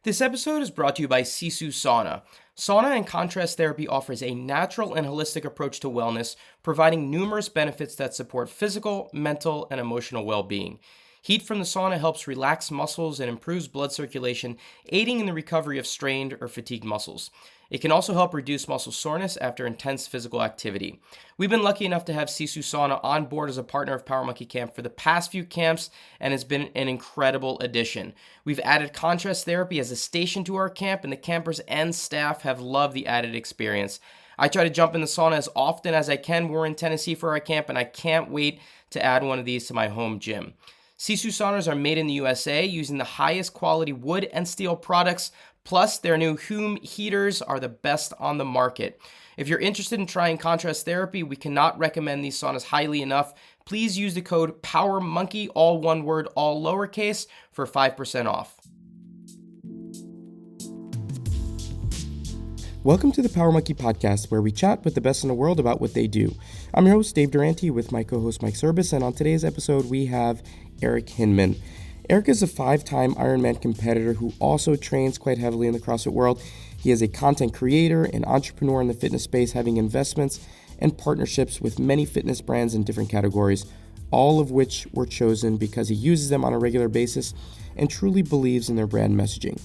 This episode is brought to you by Sisu Sauna. Sauna and contrast therapy offers a natural and holistic approach to wellness, providing numerous benefits that support physical, mental, and emotional well-being. Heat from the sauna helps relax muscles and improves blood circulation, aiding in the recovery of strained or fatigued muscles. It can also help reduce muscle soreness after intense physical activity. We've been lucky enough to have Sisu Sauna on board as a partner of Power Monkey Camp for the past few camps, and it's been an incredible addition. We've added contrast therapy as a station to our camp, and the campers and staff have loved the added experience. I try to jump in the sauna as often as I can. We're in Tennessee for our camp, and I can't wait to add one of these to my home gym. Sisu saunas are made in the USA using the highest quality wood and steel products. Plus, their new Hume heaters are the best on the market. If you're interested in trying contrast therapy, we cannot recommend these saunas highly enough. Please use the code POWERMONKEY, all one word, all lowercase, for 5% off. Welcome to the Power Monkey Podcast, where we chat with the best in the world about what they do. I'm your host, Dave Durante, with my co-host, Mike Service, and on today's episode, we have Eric Hinman. Eric is a 5-time Ironman competitor who also trains quite heavily in the CrossFit world. He is a content creator and entrepreneur in the fitness space, having investments and partnerships with many fitness brands in different categories, all of which were chosen because he uses them on a regular basis and truly believes in their brand messaging.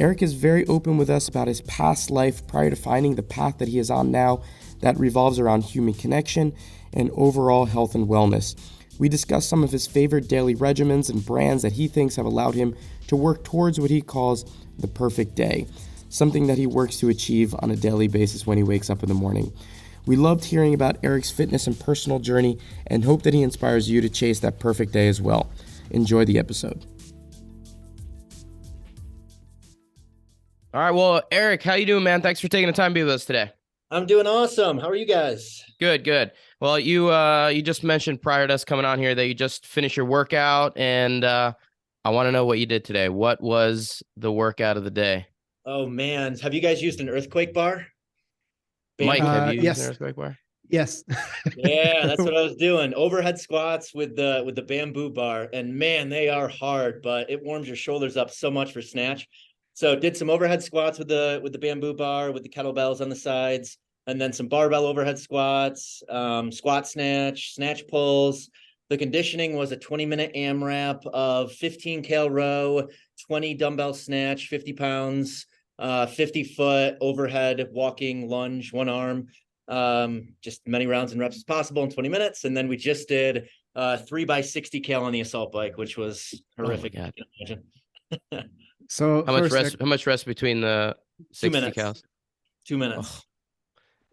Eric is very open with us about his past life prior to finding the path that he is on now that revolves around human connection and overall health and wellness. We discuss some of his favorite daily regimens and brands that he thinks have allowed him to work towards what he calls the perfect day, something that he works to achieve on a daily basis when he wakes up in the morning. We loved hearing about Eric's fitness and personal journey and hope that he inspires you to chase that perfect day as well. Enjoy the episode. All right, well, Eric, how you doing, man? Thanks for taking the time to be with us today. I'm doing awesome. How are you guys? Good. Well, you just mentioned prior to us coming on here that you just finished your workout, and I want to know what you did today. What was the workout of the day? Oh man, have you guys used an earthquake bar? Mike, have you used Yes. an earthquake bar? Yes. Yeah, that's what I was doing. Overhead squats with the bamboo bar, and man, they are hard, but it warms your shoulders up so much for snatch. So did some overhead squats with the bamboo bar with the kettlebells on the sides, and then some barbell overhead squats, squat snatch pulls. The conditioning was a 20-minute AMRAP of 15 cal row, 20 dumbbell snatch, 50 pounds, 50-foot overhead walking lunge, one arm. Just many rounds and reps as possible in 20 minutes. And then we just did 3 by 60 cal on the assault bike, which was horrific. Oh my God. So How much rest between the 60 cals? 2 minutes.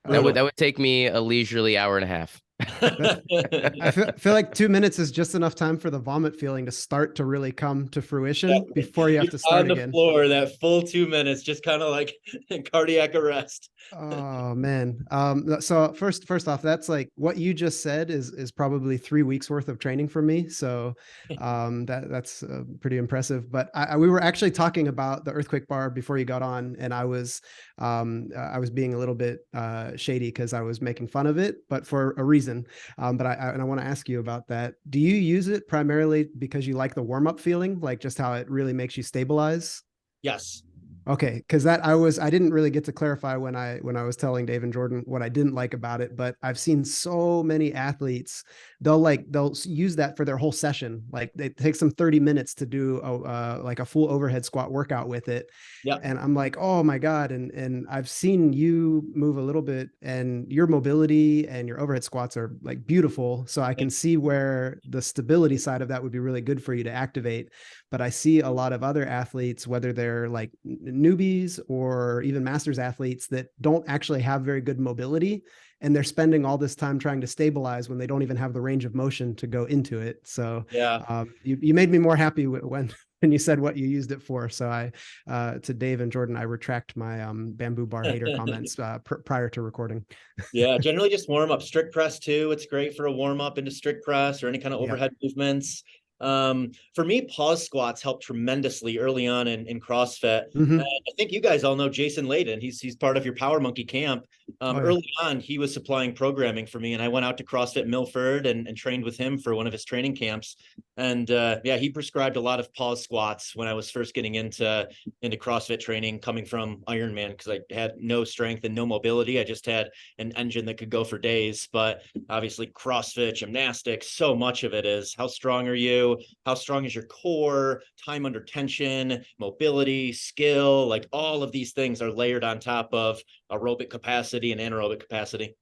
That would take me a leisurely hour and a half. I feel like 2 minutes is just enough time for the vomit feeling to start to really come to fruition before you have to start again. On the floor, that full 2 minutes, just kind of like cardiac arrest. Oh man. So first off, that's like what you just said is probably 3 weeks worth of training for me. So that's pretty impressive. But we were actually talking about the earthquake bar before you got on, and I was being a little bit shady because I was making fun of it, but for a reason. But I want to ask you about that. Do you use it primarily because you like the warm-up feeling, like just how it really makes you stabilize? Yes. Okay, because I didn't really get to clarify when I was telling Dave and Jordan what I didn't like about it, but I've seen so many athletes, they'll use that for their whole session. Like it takes them 30 minutes to do a full overhead squat workout with it. Yeah. And I'm like, oh my God. And I've seen you move a little bit, and your mobility and your overhead squats are like beautiful. So I can see where the stability side of that would be really good for you to activate. But I see a lot of other athletes, whether they're like newbies or even masters athletes, that don't actually have very good mobility, and they're spending all this time trying to stabilize when they don't even have the range of motion to go into it. So yeah, you made me more happy when you said what you used it for. So to Dave and Jordan, I retract my bamboo bar hater comments prior to recording. Yeah, generally just warm up. Strict press too. It's great for a warm up into strict press or any kind of overhead movements. For me, pause squats helped tremendously early on in CrossFit. Mm-hmm. I think you guys all know Jason Layden. He's part of your Power Monkey camp. Oh, yeah. Early on, he was supplying programming for me, and I went out to CrossFit Milford and trained with him for one of his training camps. And yeah, he prescribed a lot of pause squats when I was first getting into CrossFit training, coming from Ironman, because I had no strength and no mobility. I just had an engine that could go for days. But obviously, CrossFit, gymnastics, so much of it is how strong are you? How strong is your core, time under tension, mobility, skill, like all of these things are layered on top of aerobic capacity and anaerobic capacity.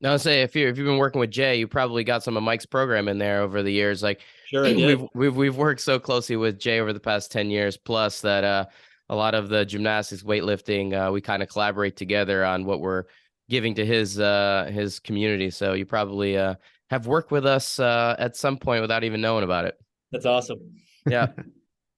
Now, I'll say if you've been working with Jay, you probably got some of Mike's program in there over the years. Like, Sure, I did. we've worked so closely with Jay over the past 10 years plus that a lot of the gymnastics, weightlifting, we kind of collaborate together on what we're giving to his community. So you probably have worked with us at some point without even knowing about it. That's awesome. Yeah.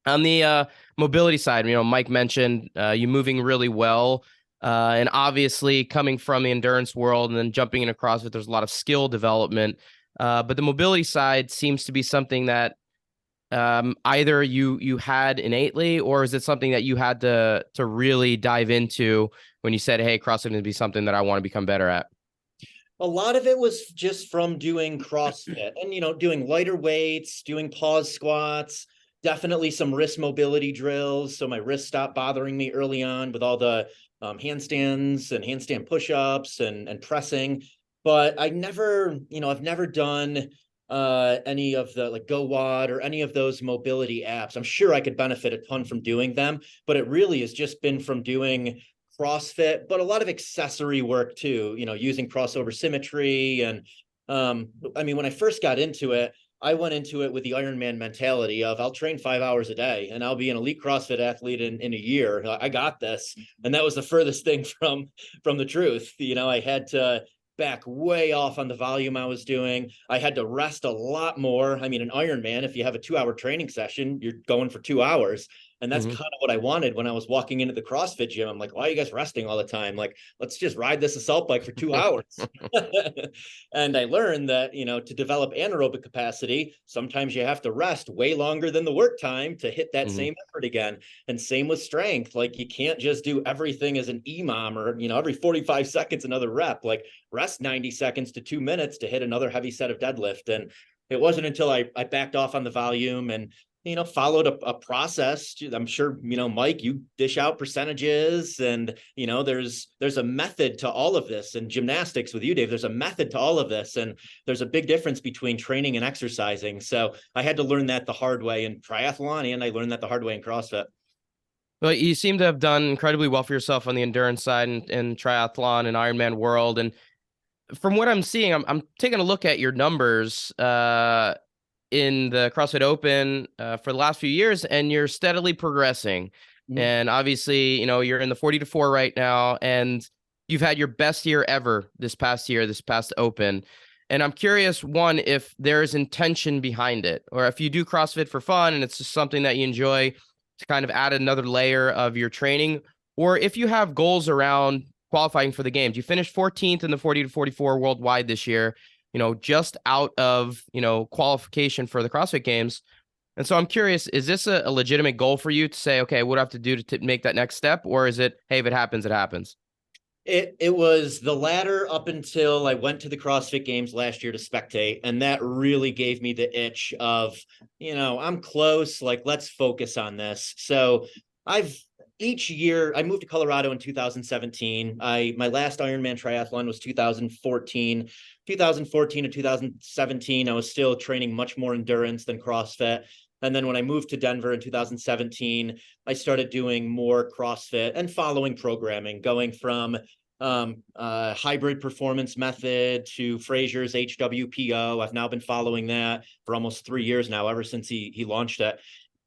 On the mobility side, Mike mentioned you moving really well. And obviously coming from the endurance world and then jumping into CrossFit, there's a lot of skill development. But the mobility side seems to be something that either you had innately, or is it something that you had to really dive into when you said, hey, CrossFit would be something that I want to become better at? A lot of it was just from doing CrossFit and, doing lighter weights, doing pause squats, definitely some wrist mobility drills. So my wrist stopped bothering me early on with all the handstands and handstand push-ups and pressing. But I've never done any of the like GoWatt or any of those mobility apps. I'm sure I could benefit a ton from doing them, but it really has just been from doing CrossFit, but a lot of accessory work too, using crossover symmetry. And when I first got into it, I went into it with the Ironman mentality of I'll train 5 hours a day and I'll be an elite CrossFit athlete in a year. I got this. And that was the furthest thing from the truth. I had to back way off on the volume I was doing. I had to rest a lot more. An Ironman, if you have a 2-hour training session, you're going for 2 hours. And that's kind of what I wanted when I was walking into the CrossFit gym. I'm like, why are you guys resting all the time? Like, let's just ride this assault bike for 2 hours. And I learned that, to develop anaerobic capacity, sometimes you have to rest way longer than the work time to hit that same effort again. And same with strength. Like, you can't just do everything as an EMOM or, every 45 seconds, another rep. Like, rest 90 seconds to 2 minutes to hit another heavy set of deadlift. And it wasn't until I backed off on the volume and followed a process. I'm sure, Mike, you dish out percentages and, there's a method to all of this. And gymnastics with you, Dave, there's a method to all of this. And there's a big difference between training and exercising. So I had to learn that the hard way in triathlon, and I learned that the hard way in CrossFit. Well, you seem to have done incredibly well for yourself on the endurance side and triathlon and Ironman world. And from what I'm seeing, I'm taking a look at your numbers in the CrossFit Open for the last few years, and you're steadily progressing. And obviously, you're in the 40-4 right now, and you've had your best year ever this past Open. And I'm curious, one, if there's intention behind it, or if you do CrossFit for fun and it's just something that you enjoy to kind of add another layer of your training, or if you have goals around qualifying for the games. You finished 14th in the 40-44 worldwide this year, just out of, qualification for the CrossFit Games. And so I'm curious, is this a legitimate goal for you to say, okay, what do I have to do to make that next step? Or is it, hey, if it happens, it happens? It was the latter up until I went to the CrossFit Games last year to spectate. And that really gave me the itch of, I'm close, like, let's focus on this. So each year, I moved to Colorado in 2017. My last Ironman triathlon was 2014. 2014 to 2017, I was still training much more endurance than CrossFit. And then when I moved to Denver in 2017, I started doing more CrossFit and following programming, going from hybrid performance method to Fraser's HWPO. I've now been following that for almost 3 years now, ever since he launched it.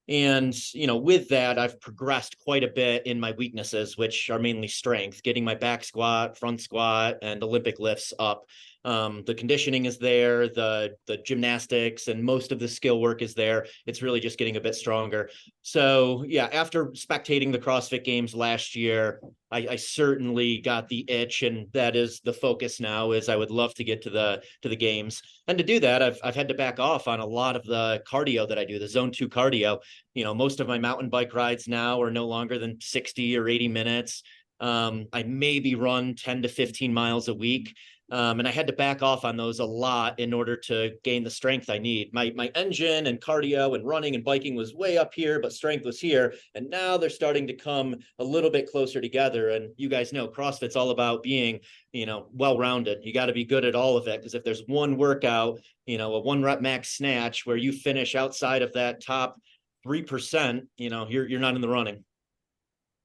And, with that, I've progressed quite a bit in my weaknesses, which are mainly strength, getting my back squat, front squat, and Olympic lifts up. The conditioning is there, the gymnastics and most of the skill work is there. It's really just getting a bit stronger. So yeah, after spectating the CrossFit Games last year, I certainly got the itch, and that is the focus now. Is I would love to get to the games, and to do that, I've had to back off on a lot of the cardio that I do, the zone 2 cardio. Most of my mountain bike rides now are no longer than 60 or 80 minutes. I maybe run 10 to 15 miles a week. And I had to back off on those a lot in order to gain the strength I need. My engine and cardio and running and biking was way up here, but strength was here. And now they're starting to come a little bit closer together. And you guys know CrossFit's all about being, well-rounded. You got to be good at all of it, because if there's one workout, a 1 rep max snatch where you finish outside of that top 3%, you're not in the running.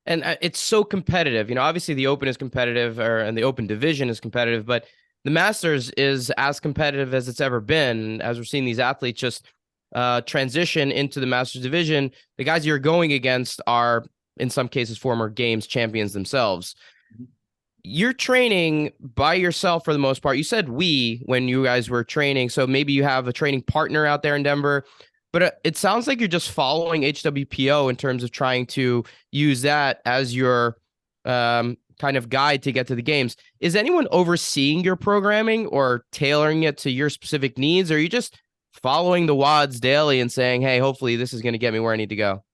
And it's so competitive. Obviously the Open is competitive, and the Open division is competitive, but the Masters is as competitive as it's ever been. As we're seeing these athletes just transition into the Masters division, the guys you're going against are, in some cases, former Games champions themselves. You're training by yourself for the most part. You said when you guys were training, so maybe you have a training partner out there in Denver. But it sounds like you're just following HWPO in terms of trying to use that as your kind of guide to get to the games. Is anyone overseeing your programming or tailoring it to your specific needs? Or are you just following the WODs daily and saying, hey, hopefully this is going to get me where I need to go?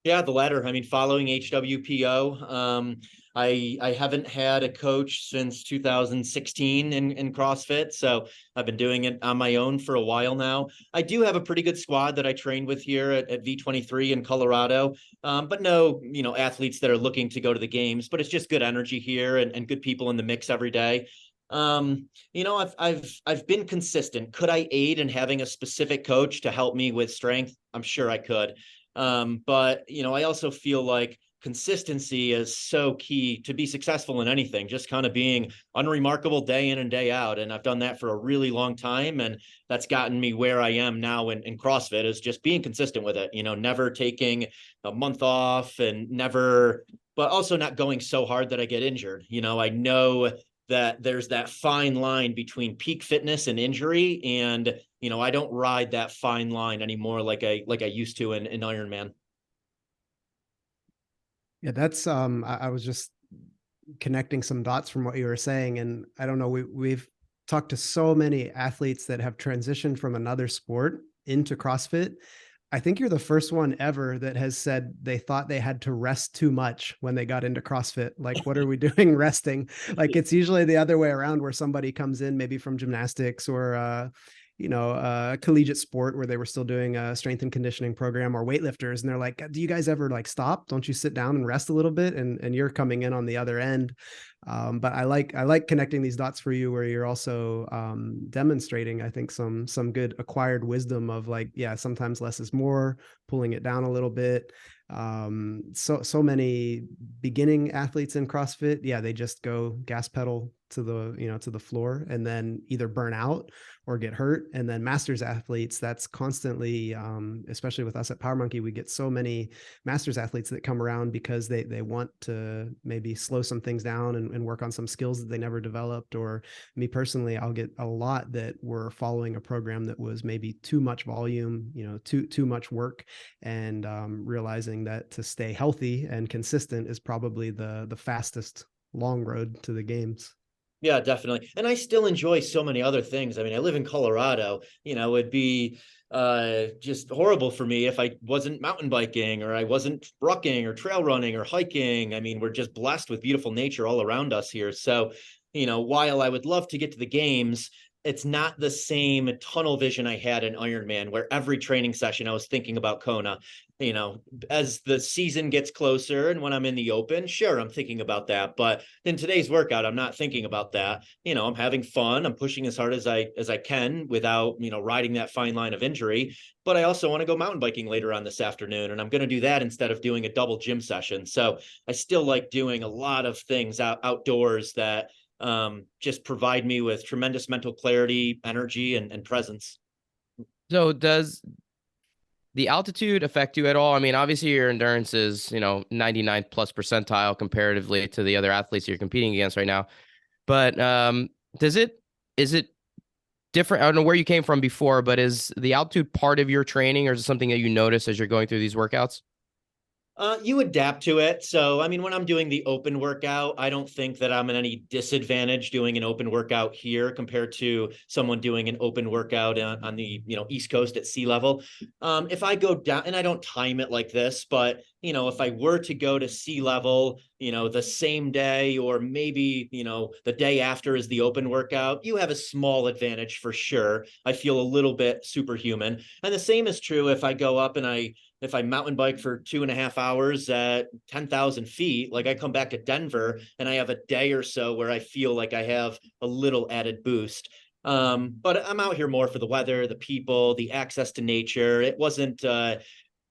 Yeah, the latter. I mean, following HWPO. I haven't had a coach since 2016 in CrossFit, so I've been doing it on my own for a while now. I do have a pretty good squad that I trained with here at V23 in Colorado, but no, athletes that are looking to go to the games. But it's just good energy here and good people in the mix every day. I've been consistent. Could I aid in having a specific coach to help me with strength? I'm sure I could. But I also feel like consistency is so key to be successful in anything, just kind of being unremarkable day in and day out. And I've done that for a really long time. And that's gotten me where I am now in CrossFit, is just being consistent with it, never taking a month off, and but also not going so hard that I get injured. I know that there's that fine line between peak fitness and injury. And, I don't ride that fine line anymore like I used to in Ironman. Yeah, that's I was just connecting some dots from what you were saying. And I don't know, we've talked to so many athletes that have transitioned from another sport into CrossFit. I think you're the first one ever that has said they thought they had to rest too much when they got into CrossFit. Like, what are we doing resting? Like, it's usually the other way around, where somebody comes in maybe from gymnastics or collegiate sport where they were still doing a strength and conditioning program, or weightlifters. And they're like, do you guys ever like stop? Don't you sit down and rest a little bit? And you're coming in on the other end. But I like connecting these dots for you, where you're also demonstrating, I think, some good acquired wisdom of like, yeah, sometimes less is more, pulling it down a little bit. So many beginning athletes in CrossFit, yeah, they just go gas pedal to the floor, and then either burn out or get hurt. And then masters athletes, that's constantly, especially with us at Power Monkey, we get so many masters athletes that come around because they want to maybe slow some things down and work on some skills that they never developed. Or me personally, I'll get a lot that were following a program that was maybe too much volume, too much work, and realizing that to stay healthy and consistent is probably the fastest long road to the games. Yeah, definitely. And I still enjoy so many other things. I mean, I live in Colorado. It'd be just horrible for me if I wasn't mountain biking, or I wasn't rucking or trail running or hiking. I mean, we're just blessed with beautiful nature all around us here. So, while I would love to get to the games, it's not the same tunnel vision I had in Ironman, where every training session I was thinking about Kona. As the season gets closer and when I'm in the Open, sure, I'm thinking about that. But in today's workout, I'm not thinking about that. I'm having fun. I'm pushing as hard as I can without, riding that fine line of injury. But I also want to go mountain biking later on this afternoon, and I'm going to do that instead of doing a double gym session. So I still like doing a lot of things outdoors that just provide me with tremendous mental clarity, energy, and presence. So does the altitude affect you at all? I mean, obviously your endurance is, 99th plus percentile comparatively to the other athletes you're competing against right now. But is is it different? I don't know where you came from before, but is the altitude part of your training, or is it something that you notice as you're going through these workouts? You adapt to it. So, I mean, when I'm doing the open workout, I don't think that I'm in any disadvantage doing an open workout here compared to someone doing an open workout on the, East Coast at sea level. If I go down, and I don't time it like this, but, if I were to go to sea level, the same day, or maybe, the day after is the open workout, you have a small advantage for sure. I feel a little bit superhuman. And the same is true if I go up and if I mountain bike for 2.5 hours at 10,000 feet, like I come back to Denver and I have a day or so where I feel like I have a little added boost. But I'm out here more for the weather, the people, the access to nature. It wasn't,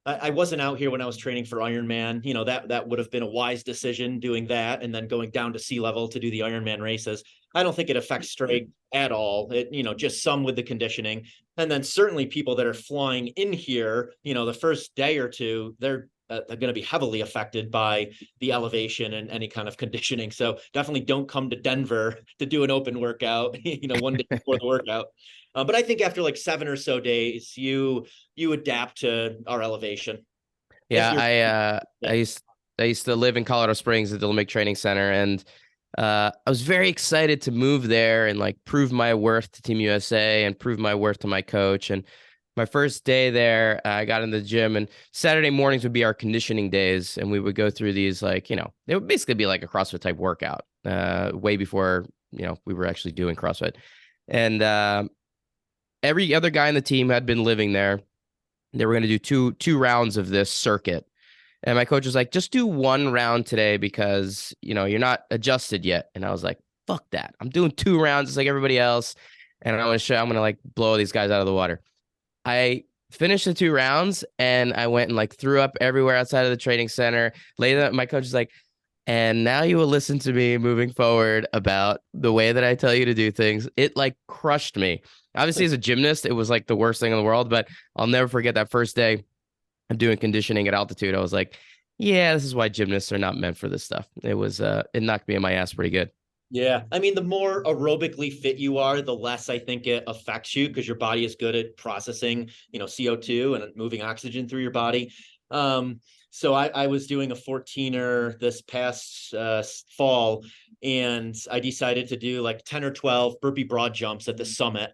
I wasn't out here when I was training for Ironman. That would have been a wise decision doing that and then going down to sea level to do the Ironman races. I don't think it affects strength at all. It, just some with the conditioning. And then certainly people that are flying in here, the first day or two, they're going to be heavily affected by the elevation and any kind of conditioning. So definitely don't come to Denver to do an open workout, one day before the workout. But I think after like 7 or so days, you adapt to our elevation. Yeah, Yeah. I used to live in Colorado Springs at the Olympic Training Center, and I was very excited to move there and like prove my worth to Team USA and prove my worth to my coach. And my first day there, I got in the gym, and Saturday mornings would be our conditioning days, and we would go through these like, it would basically be like a CrossFit type workout, way before, we were actually doing CrossFit. And every other guy in the team had been living there. They were going to do two rounds of this circuit. And my coach was like, just do one round today because, you're not adjusted yet. And I was like, fuck that. I'm doing 2 rounds just like everybody else. And I'm going to like blow these guys out of the water. I finished the 2 rounds and I went and like threw up everywhere outside of the training center. Later, my coach was like, and now you will listen to me moving forward about the way that I tell you to do things. It like crushed me. Obviously, as a gymnast, it was like the worst thing in the world, but I'll never forget that first day of doing conditioning at altitude. I was like, yeah, this is why gymnasts are not meant for this stuff. It was, it knocked me in my ass pretty good. Yeah. I mean, the more aerobically fit you are, the less I think it affects you because your body is good at processing, CO2 and moving oxygen through your body. So I was doing a 14er this past fall, and I decided to do like 10 or 12 burpee broad jumps at the summit.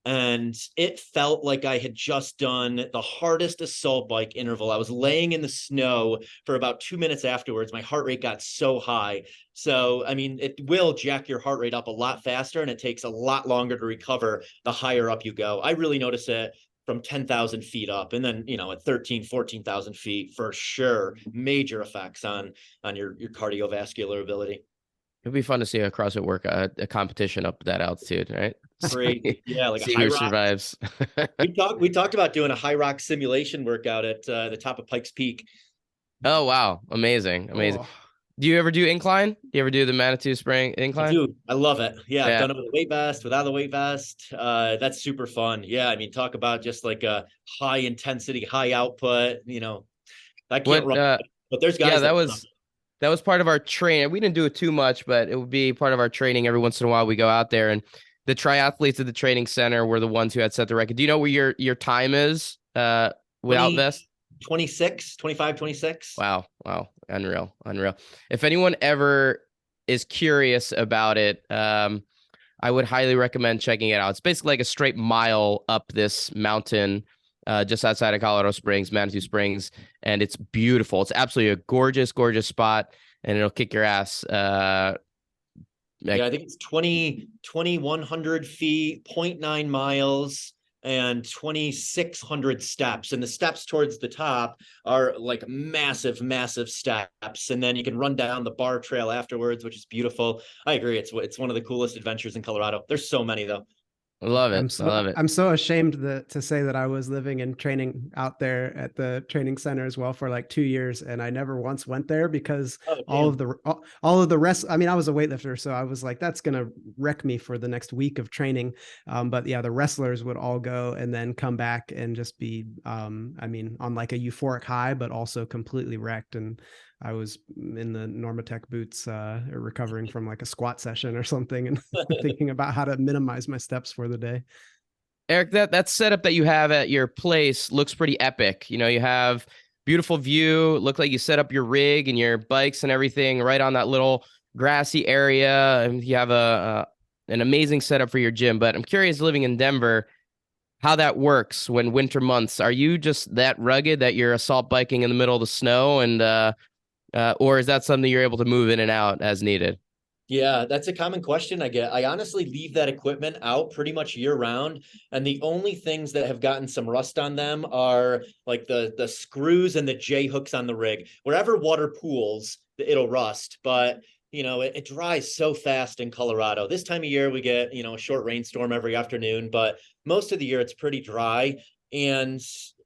And it felt like I had just done the hardest assault bike interval. I was laying in the snow for about 2 minutes afterwards. My heart rate got so high. So, I mean, it will jack your heart rate up a lot faster, and it takes a lot longer to recover the higher up you go. I really notice it from 10,000 feet up. And then, at 13, 14,000 feet, for sure, major effects on your cardiovascular ability. It'd be fun to see a CrossFit work, a competition up that altitude, right? Great. Yeah, like a See high who rock. survives. We talked about doing a high rock simulation workout at the top of Pikes Peak. Oh, wow. Amazing. Amazing. Oh, Do you ever do incline? Do you ever do the Manitou Spring I incline? do. I love it. Yeah, I've Yeah. done it with a weight vest, without the weight vest. That's super fun. Yeah, I mean, talk about just like a high intensity, high output. I can't What, run, but there's yeah, guys that run. that was part of our training. We didn't do it too much, but it would be part of our training. Every once in a while we go out there, and the triathletes at the training center were the ones who had set the record. Do you know where your time is without 20, vest? 26, 25, 26. Wow. Wow. Unreal. Unreal. If anyone ever is curious about it, I would highly recommend checking it out. It's basically like a straight mile up this mountain just outside of Colorado Springs, Manitou Springs, and it's beautiful. It's absolutely a gorgeous, gorgeous spot, and it'll kick your ass. Yeah, I think it's 2,100 feet, 0.9 miles, and 2,600 steps. And the steps towards the top are like massive, massive steps. And then you can run down the bar trail afterwards, which is beautiful. I agree. It's one of the coolest adventures in Colorado. There's so many though. I love it. I love it. I'm so ashamed to say that I was living and training out there at the training center as well for like 2 years, and I never once went there because all of the rest. I mean, I was a weightlifter, so I was like, that's gonna wreck me for the next week of training. But yeah, the wrestlers would all go and then come back and just be, I mean, on like a euphoric high, but also completely wrecked. And I was in the Normatec boots, recovering from like a squat session or something, and thinking about how to minimize my steps for the day. Eric, that setup that you have at your place looks pretty epic. You know, you have beautiful view. Look like you set up your rig and your bikes and everything right on that little grassy area, and you have an amazing setup for your gym. But I'm curious, living in Denver, how that works when winter months. Are you just that rugged that you're assault biking in the middle of the snow, and or is that something you're able to move in and out as needed? Yeah, that's a common question I get. I honestly leave that equipment out pretty much year round. And the only things that have gotten some rust on them are like the screws and the J hooks on the rig. Wherever water pools, it'll rust. But it dries so fast in Colorado. This time of year, we get, a short rainstorm every afternoon, but most of the year it's pretty dry and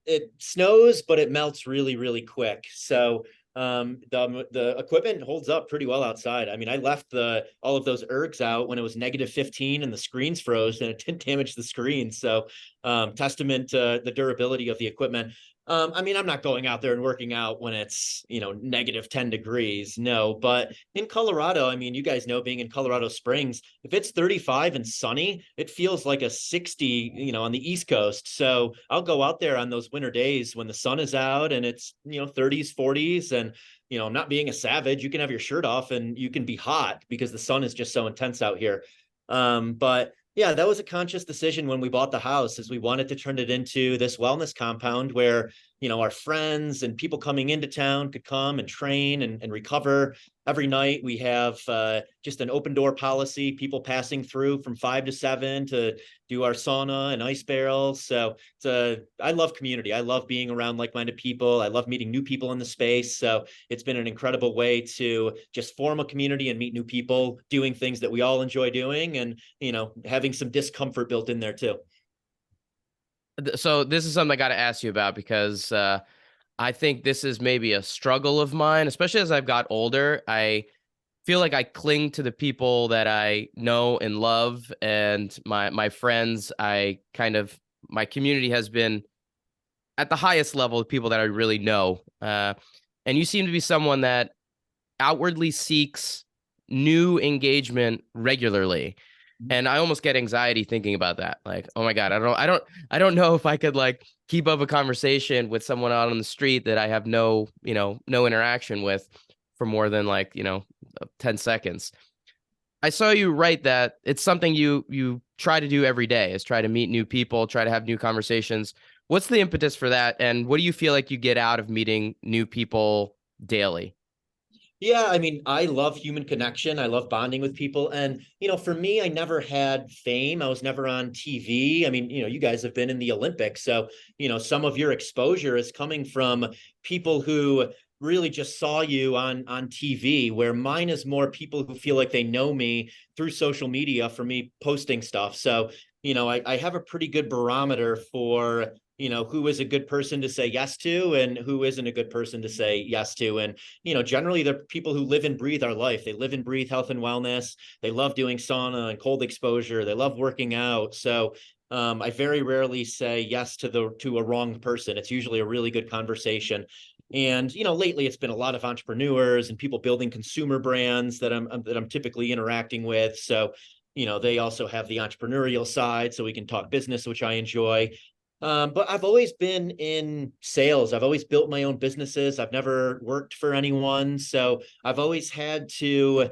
it snows, but it melts really, really quick. So the equipment holds up pretty well outside. I mean, I left all of those ergs out when it was -15 and the screens froze, and it didn't damage the screen. So testament to the durability of the equipment. I mean, I'm not going out there and working out when it's -10 degrees, no. But in Colorado, I mean, you guys know, being in Colorado Springs, if it's 35 and sunny, it feels like a 60 on the East Coast. So I'll go out there on those winter days when the sun is out and it's 30s, 40s, and I'm not being a savage. You can have your shirt off and you can be hot because the sun is just so intense out here. But yeah, that was a conscious decision when we bought the house, is we wanted to turn it into this wellness compound where, our friends and people coming into town could come and train and recover. Every night we have just an open door policy, people passing through from 5 to 7 to do our sauna and ice barrels. So I love community. I love being around like-minded people. I love meeting new people in the space. So it's been an incredible way to just form a community and meet new people doing things that we all enjoy doing, and, having some discomfort built in there too. So this is something I got to ask you about, because I think this is maybe a struggle of mine, especially as I've got older. I feel like I cling to the people that I know and love, and my friends. My community has been at the highest level of people that I really know. And you seem to be someone that outwardly seeks new engagement regularly. And I almost get anxiety thinking about that. Like, oh my God, I don't know if I could like keep up a conversation with someone out on the street that I have no interaction with for more than 10 seconds. I saw you write that it's something you try to do every day, is try to meet new people, try to have new conversations. What's the impetus for that? And what do you feel like you get out of meeting new people daily? Yeah, I mean, I love human connection. I love bonding with people. And, for me, I never had fame. I was never on TV. I mean, you guys have been in the Olympics. So, some of your exposure is coming from people who really just saw you on TV, where mine is more people who feel like they know me through social media for me posting stuff. So, I have a pretty good barometer for who is a good person to say yes to and who isn't a good person to say yes to. And, generally they're people who live and breathe our life. They live and breathe health and wellness. They love doing sauna and cold exposure. They love working out. So I very rarely say yes to a wrong person. It's usually a really good conversation. And, lately it's been a lot of entrepreneurs and people building consumer brands that I'm typically interacting with. So, they also have the entrepreneurial side, so we can talk business, which I enjoy. But I've always been in sales. I've always built my own businesses. I've never worked for anyone. So I've always had to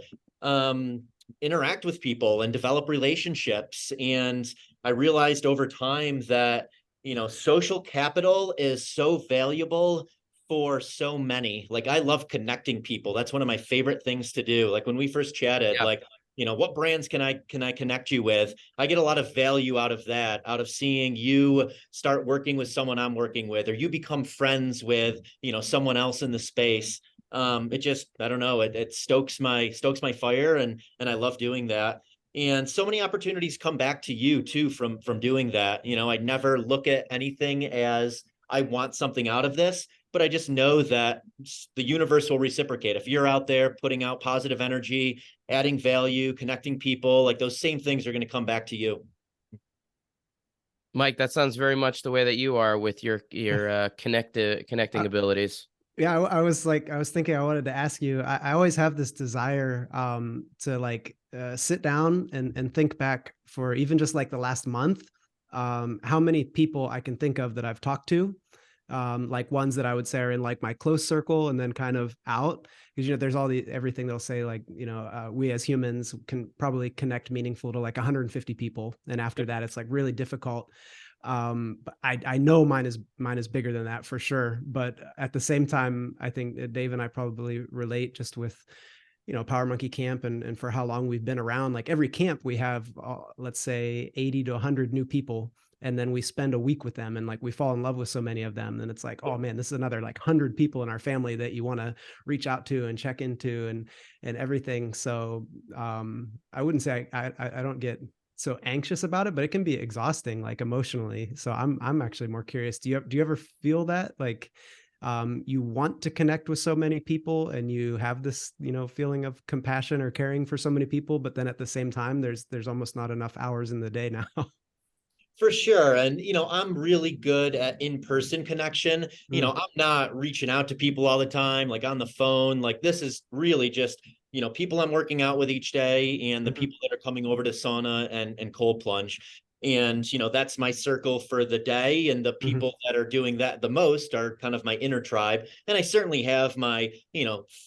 interact with people and develop relationships. And I realized over time that, social capital is so valuable for so many. Like, I love connecting people. That's one of my favorite things to do. Like when we first chatted, Yeah. like, what brands can I connect you with? I get a lot of value out of that, out of seeing you start working with someone I'm working with, or you become friends with, someone else in the space. It just, I don't know, it stokes my fire, and I love doing that. And so many opportunities come back to you too from doing that. I never look at anything as I want something out of this, but I just know that the universe will reciprocate. If you're out there putting out positive energy, adding value, connecting people, like those same things are going to come back to you. Mike, that sounds very much the way that you are with your connecting I, abilities. Yeah, I was like, I was thinking, I wanted to ask you. I always have this desire to like sit down and think back for even just like the last month, how many people I can think of that I've talked to, like ones that I would say are in like my close circle, and then kind of out, because there's all the everything they'll say like we as humans can probably connect meaningful to like 150 people, and after that it's like really difficult. But I know mine is bigger than that for sure, but at the same time I think Dave and I probably relate just with Power Monkey Camp, and for how long we've been around. Like every camp we have let's say 80 to 100 new people, and then we spend a week with them, and like we fall in love with so many of them, and it's like, oh man, this is another like 100 people in our family that you want to reach out to and check into, and everything. So I wouldn't say I don't get so anxious about it, but it can be exhausting, like emotionally. So I'm actually more curious. Do you ever feel that like you want to connect with so many people, and you have this feeling of compassion or caring for so many people, but then at the same time there's almost not enough hours in the day now? For sure. And, I'm really good at in-person connection. Mm, I'm not reaching out to people all the time, like on the phone. Like this is really just, people I'm working out with each day and the mhm, people that are coming over to sauna and cold plunge. And, that's my circle for the day. And the mhm, people that are doing that the most are kind of my inner tribe. And I certainly have my,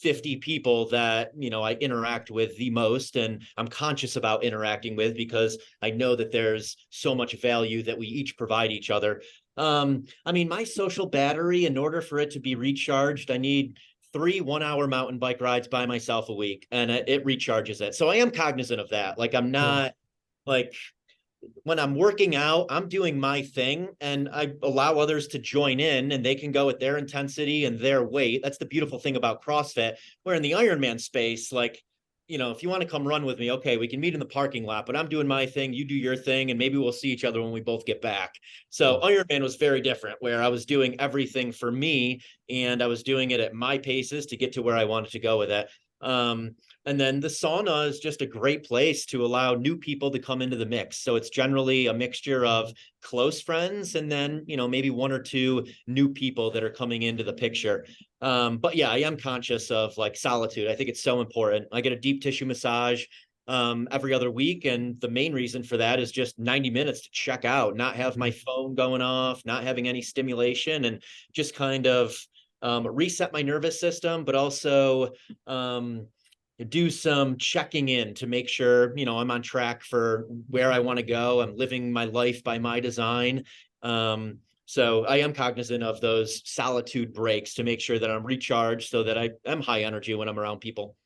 50 people that, I interact with the most and I'm conscious about interacting with, because I know that there's so much value that we each provide each other. I mean, my social battery, in order for it to be recharged, I need 3 1-hour mountain bike rides by myself a week, and it recharges it. So I am cognizant of that. Like I'm yeah. not like when I'm working out, I'm doing my thing and I allow others to join in and they can go at their intensity and their weight. That's the beautiful thing about CrossFit. Where in the Ironman space, like, if you want to come run with me, okay, we can meet in the parking lot, but I'm doing my thing, you do your thing, and maybe we'll see each other when we both get back. So Mm, Ironman was very different, where I was doing everything for me and I was doing it at my paces to get to where I wanted to go with it. Um, and then the sauna is just a great place to allow new people to come into the mix. So it's generally a mixture of close friends and then, maybe one or two new people that are coming into the picture. But yeah, I am conscious of like solitude. I think it's so important. I get a deep tissue massage every other week. And the main reason for that is just 90 minutes to check out, not have my mhm. phone going off, not having any stimulation, and just kind of reset my nervous system, but also um, do some checking in to make sure, I'm on track for where I want to go. I'm living my life by my design. So I am cognizant of those solitude breaks to make sure that I'm recharged so that I am high energy when I'm around people.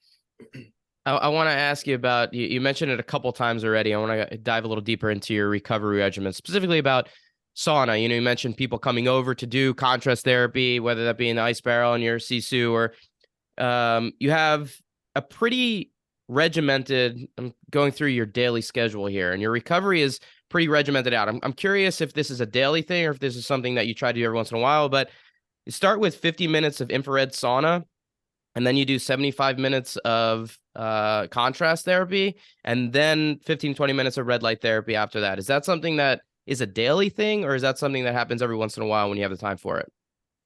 I want to ask you about, you mentioned it a couple times already. I want to dive a little deeper into your recovery regimen, specifically about sauna. You mentioned people coming over to do contrast therapy, whether that be in the ice barrel in your Sisu, or you have a pretty regimented, I'm going through your daily schedule here, and your recovery is pretty regimented out. I'm curious if this is a daily thing or if this is something that you try to do every once in a while, but you start with 50 minutes of infrared sauna, and then you do 75 minutes of contrast therapy, and then 15-20 minutes of red light therapy after that. Is that something that is a daily thing, or is that something that happens every once in a while when you have the time for it?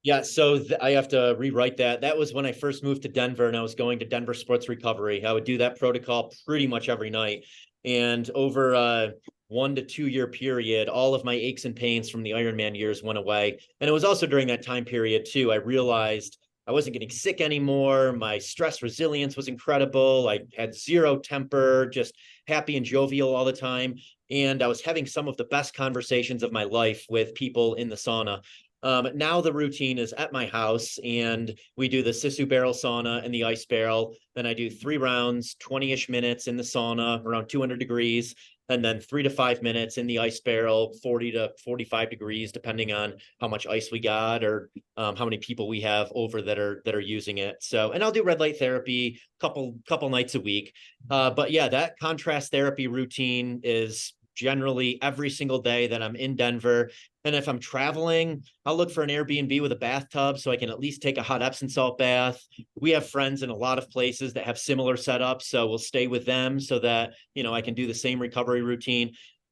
Yeah, so I have to rewrite that. That was when I first moved to Denver and I was going to Denver Sports Recovery. I would do that protocol pretty much every night. And over a 1 to 2 year period, all of my aches and pains from the Ironman years went away. And it was also during that time period too, I realized I wasn't getting sick anymore. My stress resilience was incredible. I had zero temper, just happy and jovial all the time. And I was having some of the best conversations of my life with people in the sauna. Now the routine is at my house and we do the Sisu barrel sauna and the ice barrel. Then I do 3 rounds, 20-ish minutes in the sauna around 200 degrees, and then 3 to 5 minutes in the ice barrel, 40 to 45 degrees, depending on how much ice we got or how many people we have over that are using it. So, and I'll do red light therapy couple nights a week. But yeah, that contrast therapy routine is generally every single day that I'm in Denver. And if I'm traveling, I'll look for an Airbnb with a bathtub so I can at least take a hot Epsom salt bath. We have friends in a lot of places that have similar setups, so we'll stay with them so that, I can do the same recovery routine.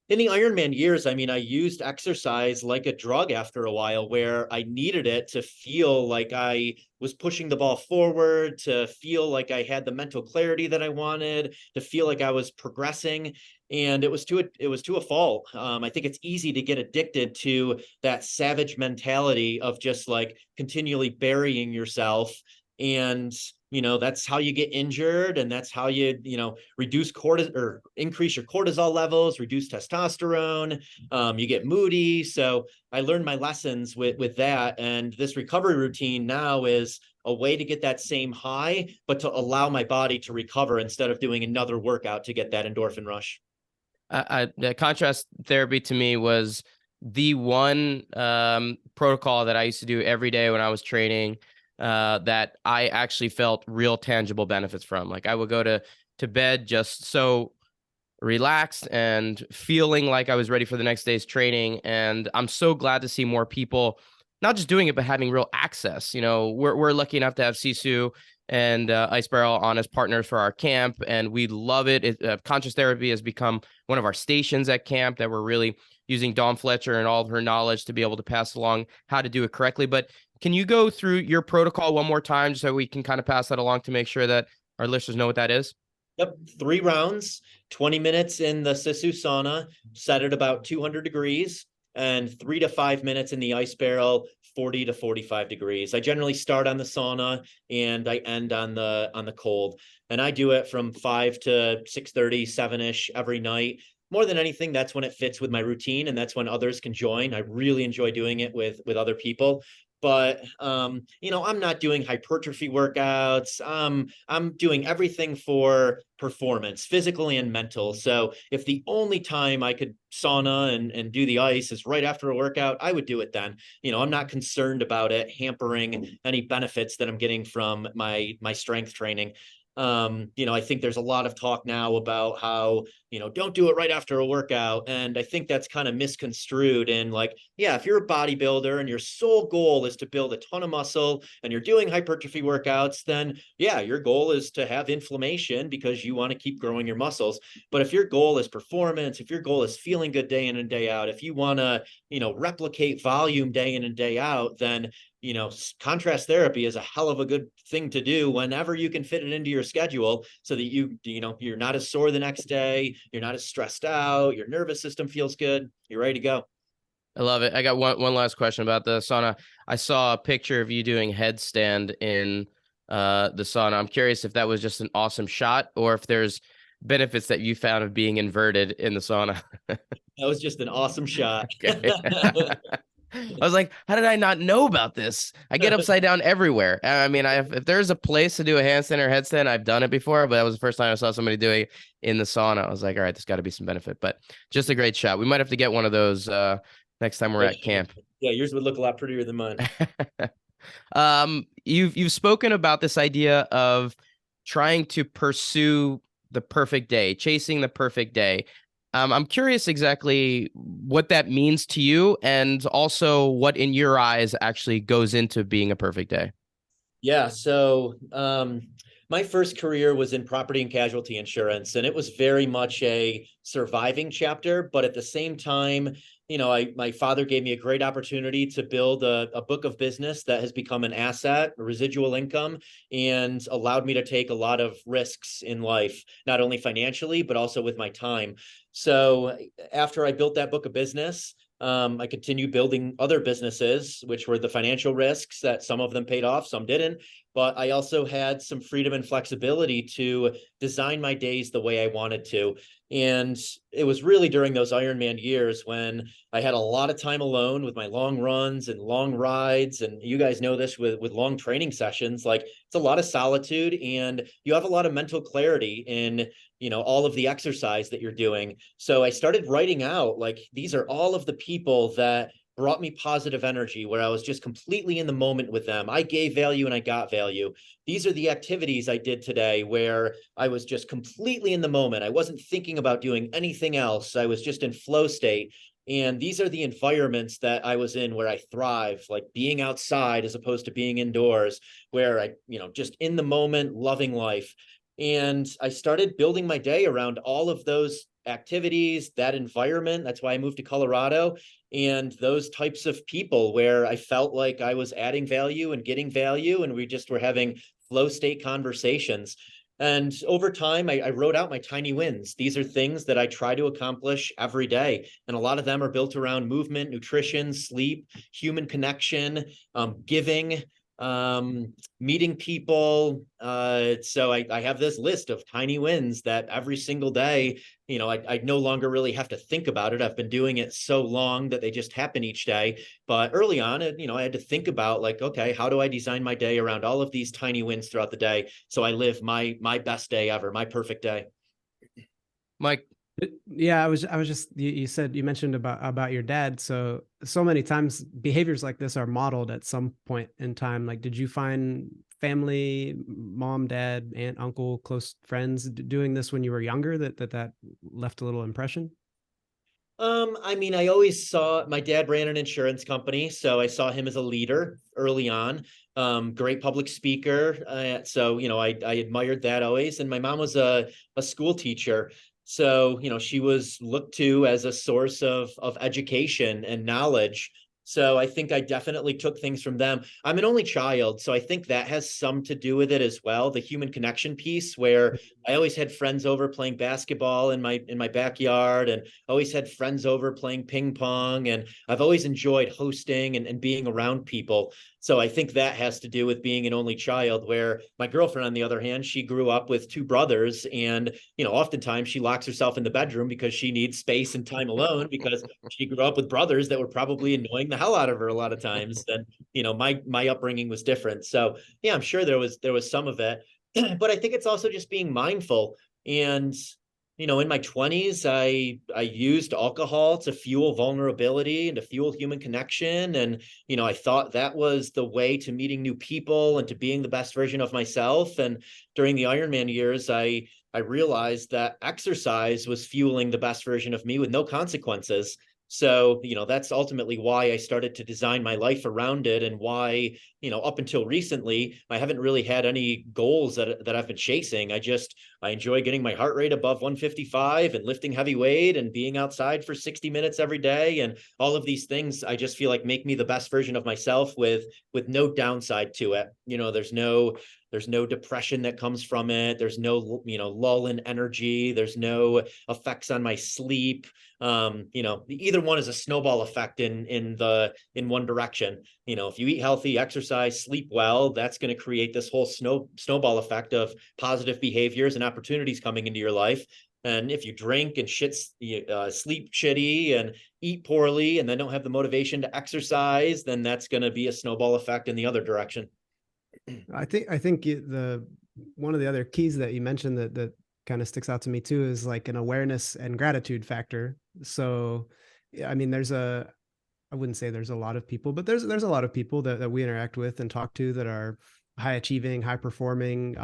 In the Ironman years, I mean, I used exercise like a drug after a while, where I needed it to feel like I was pushing the ball forward, to feel like I had the mental clarity that I wanted, to feel like I was progressing. And it was to a fault. I think it's easy to get addicted to that savage mentality of just like continually burying yourself. And that's how you get injured, and that's how you reduce cortisol or increase your cortisol levels, reduce testosterone. You get moody. So I learned my lessons with that, and this recovery routine now is a way to get that same high, but to allow my body to recover instead of doing another workout to get that endorphin rush. The contrast therapy to me was the one protocol that I used to do every day when I was training, that I actually felt real tangible benefits from. Like I would go to bed just so relaxed and feeling like I was ready for the next day's training. And I'm so glad to see more people not just doing it, but having real access. We're lucky enough to have Sisu and Ice Barrel on as partners for our camp, and we love it. Conscious therapy has become one of our stations at camp, that we're really using Dawn Fletcher and all of her knowledge to be able to pass along how to do it correctly. But can you go through your protocol one more time so we can kind of pass that along to make sure that our listeners know what that is? Yep, 3 rounds, 20 minutes in the Sisu Sauna, set at about 200 degrees, and 3 to 5 minutes in the ice barrel, 40 to 45 degrees. I generally start on the sauna and I end on the cold. And I do it from 5 to 6:30, 7-ish every night. More than anything, that's when it fits with my routine, and that's when others can join. I really enjoy doing it with other people. But I'm not doing hypertrophy workouts. I'm doing everything for performance, physically and mental. So if the only time I could sauna and do the ice is right after a workout, I would do it then. I'm not concerned about it hampering any benefits that I'm getting from my strength training. I think there's a lot of talk now about how, don't do it right after a workout. And I think that's kind of misconstrued. And like, yeah, if you're a bodybuilder and your sole goal is to build a ton of muscle and you're doing hypertrophy workouts, then yeah, your goal is to have inflammation because you want to keep growing your muscles. But if your goal is performance, if your goal is feeling good day in and day out, if you want to, replicate volume day in and day out, then contrast therapy is a hell of a good thing to do whenever you can fit it into your schedule, so that you're not as sore the next day, you're not as stressed out, your nervous system feels good, you're ready to go. I love it. I got one last question about the sauna. I saw a picture of you doing headstand in the sauna. I'm curious if that was just an awesome shot, or if there's benefits that you found of being inverted in the sauna. That was just an awesome shot. Okay. I was like, how did I not know about this? I get upside down everywhere. I mean, if there's a place to do a handstand or headstand, I've done it before, but that was the first time I saw somebody doing it in the sauna. I was like, all right, there's got to be some benefit, but just a great shot. We might have to get one of those next time we're at camp. Yeah, yours would look a lot prettier than mine. You've spoken about this idea of trying to pursue the perfect day, chasing the perfect day. I'm curious exactly what that means to you, and also what in your eyes actually goes into being a perfect day. Yeah. So my first career was in property and casualty insurance, and it was very much a surviving chapter. But at the same time, my father gave me a great opportunity to build a book of business that has become an asset, a residual income, and allowed me to take a lot of risks in life, not only financially, but also with my time. So after I built that book of business, I continued building other businesses, which were the financial risks that some of them paid off, some didn't. But I also had some freedom and flexibility to design my days the way I wanted to. And it was really during those Ironman years when I had a lot of time alone with my long runs and long rides. And you guys know this with long training sessions, like it's a lot of solitude, and you have a lot of mental clarity in all of the exercise that you're doing. So I started writing out, like, these are all of the people that brought me positive energy, where I was just completely in the moment with them. I gave value and I got value. These are the activities I did today where I was just completely in the moment. I wasn't thinking about doing anything else. I was just in flow state. And these are the environments that I was in where I thrive, like being outside as opposed to being indoors, where I, just in the moment, loving life. And I started building my day around all of those activities, that environment. That's why I moved to Colorado, and those types of people where I felt like I was adding value and getting value, and we just were having flow state conversations. And over time, I wrote out my tiny wins. These are things that I try to accomplish every day. And a lot of them are built around movement, nutrition, sleep, human connection, giving, meeting people. So I have this list of tiny wins that every single day, I no longer really have to think about it. I've been doing it so long that they just happen each day. But early on, I had to think about like, okay, how do I design my day around all of these tiny wins throughout the day so I live my best day ever, my perfect day. Mike? Yeah, I was just, you mentioned about your dad. So many times behaviors like this are modeled at some point in time. Like, did you find family, mom, dad, aunt, uncle, close friends doing this when you were younger that left a little impression? I mean, I always saw my dad ran an insurance company, so I saw him as a leader early on. Great public speaker. So, I admired that always. And my mom was a school teacher. So, she was looked to as a source of education and knowledge. So I think I definitely took things from them. I'm an only child, so I think that has some to do with it as well. The human connection piece, where I always had friends over playing basketball in my backyard, and always had friends over playing ping pong, and I've always enjoyed hosting and being around people. So I think that has to do with being an only child, where my girlfriend, on the other hand, she grew up with two brothers, and oftentimes she locks herself in the bedroom because she needs space and time alone, because she grew up with brothers that were probably annoying the hell out of her a lot of times. And my upbringing was different. So yeah, I'm sure there was some of it. But I think it's also just being mindful. And in my 20s, I used alcohol to fuel vulnerability and to fuel human connection. And I thought that was the way to meeting new people and to being the best version of myself. And during the Ironman years, I realized that exercise was fueling the best version of me with no consequences. So, that's ultimately why I started to design my life around it, and why, up until recently, I haven't really had any goals that I've been chasing. I enjoy getting my heart rate above 155 and lifting heavy weight and being outside for 60 minutes every day. And all of these things, I just feel like make me the best version of myself with no downside to it. There's no depression that comes from it. There's no, lull in energy. There's no effects on my sleep. Either one is a snowball effect in one direction. If you eat healthy, exercise, sleep well, that's going to create this whole snowball effect of positive behaviors and opportunities coming into your life. And if you drink and sleep shitty and eat poorly and then don't have the motivation to exercise, then that's going to be a snowball effect in the other direction. I think one of the other keys that you mentioned that kind of sticks out to me too is like an awareness and gratitude factor. So, I mean, I wouldn't say there's a lot of people, but there's a lot of people that we interact with and talk to that are high achieving, high performing,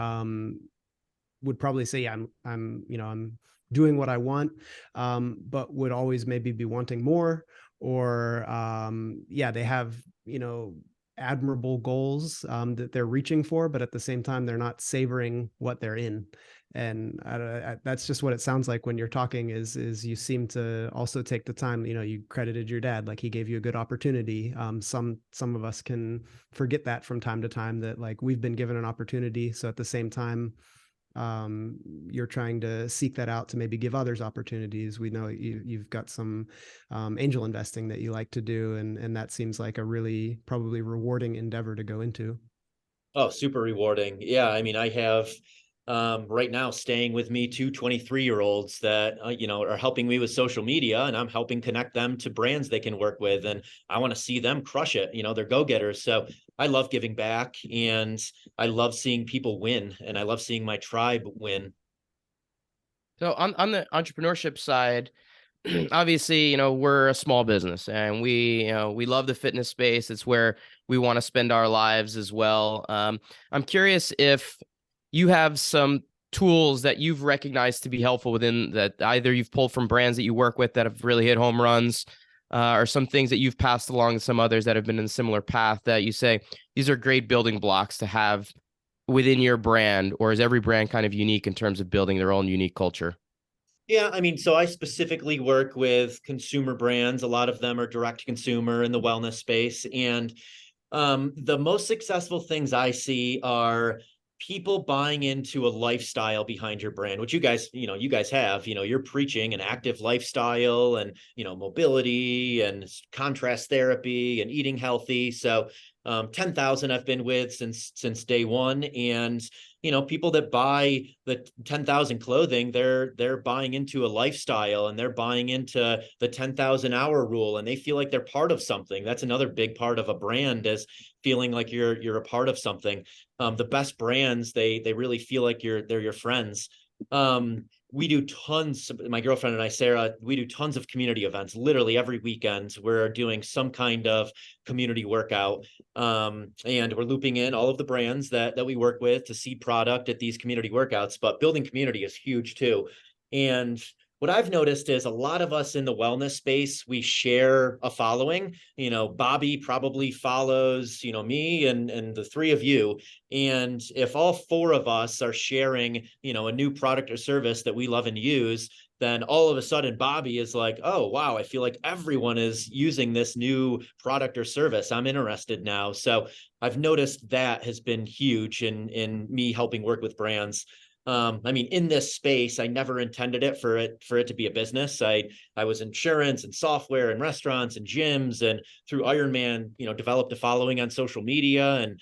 would probably say, yeah, I'm doing what I want, but would always maybe be wanting more, or yeah, they have, admirable goals that they're reaching for, but at the same time, they're not savoring what they're in. And that's just what it sounds like when you're talking is you seem to also take the time, you credited your dad, like he gave you a good opportunity. Some of us can forget that from time to time, that like we've been given an opportunity. So at the same time, you're trying to seek that out to maybe give others opportunities. We know you've got some angel investing that you like to do, and that seems like a really probably rewarding endeavor to go into. Oh, super rewarding. Yeah, I mean, I have right now staying with me 23-year-olds that are helping me with social media, and I'm helping connect them to brands they can work with, and I want to see them crush it. They're go-getters. So I love giving back, and I love seeing people win, and I love seeing my tribe win. So on the entrepreneurship side, obviously, we're a small business, and we love the fitness space. It's where we want to spend our lives as well. I'm curious if you have some tools that you've recognized to be helpful within that, either you've pulled from brands that you work with that have really hit home runs, or some things that you've passed along to some others that have been in a similar path that you say, these are great building blocks to have within your brand, or is every brand kind of unique in terms of building their own unique culture? Yeah, I mean, so I specifically work with consumer brands. A lot of them are direct to consumer in the wellness space. And the most successful things I see are people buying into a lifestyle behind your brand, which you guys have, you're preaching an active lifestyle and, mobility and contrast therapy and eating healthy. So 10,000 I've been with since day one. And, people that buy the 10,000 clothing, they're buying into a lifestyle, and they're buying into the 10,000 hour rule, and they feel like they're part of something. That's another big part of a brand, is feeling like you're a part of something. The best brands, they really feel like they're your friends. We do tons, my girlfriend and I, Sarah, we do tons of community events. Literally every weekend we're doing some kind of community workout. And we're looping in all of the brands that we work with to see product at these community workouts. But building community is huge too. And what I've noticed is a lot of us in the wellness space, we share a following. Bobby probably follows, me and the three of you. And if all four of us are sharing, a new product or service that we love and use, then all of a sudden Bobby is like, oh, wow, I feel like everyone is using this new product or service. I'm interested now. So I've noticed that has been huge in me helping work with brands. I mean, in this space, I never intended it for it to be a business. I was insurance and software and restaurants and gyms, and through Ironman, developed a following on social media, and,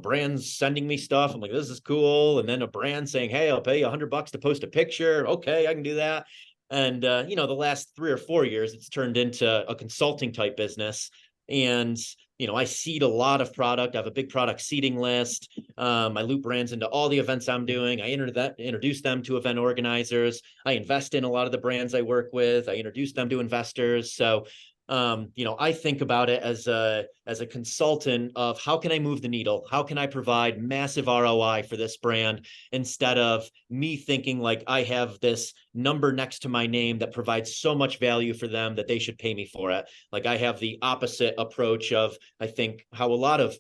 brands sending me stuff. I'm like, this is cool. And then a brand saying, hey, I'll pay you $100 to post a picture. Okay, I can do that. And, the last 3 or 4 years, it's turned into a consulting type business. And, I seed a lot of product. I have a big product seeding list. I loop brands into all the events I'm doing. I introduce them to event organizers. I invest in a lot of the brands I work with. I introduce them to investors. So, I think about it as a consultant of how can I move the needle? How can I provide massive ROI for this brand, instead of me thinking like I have this number next to my name that provides so much value for them that they should pay me for it. Like, I have the opposite approach of, I think, how a lot of,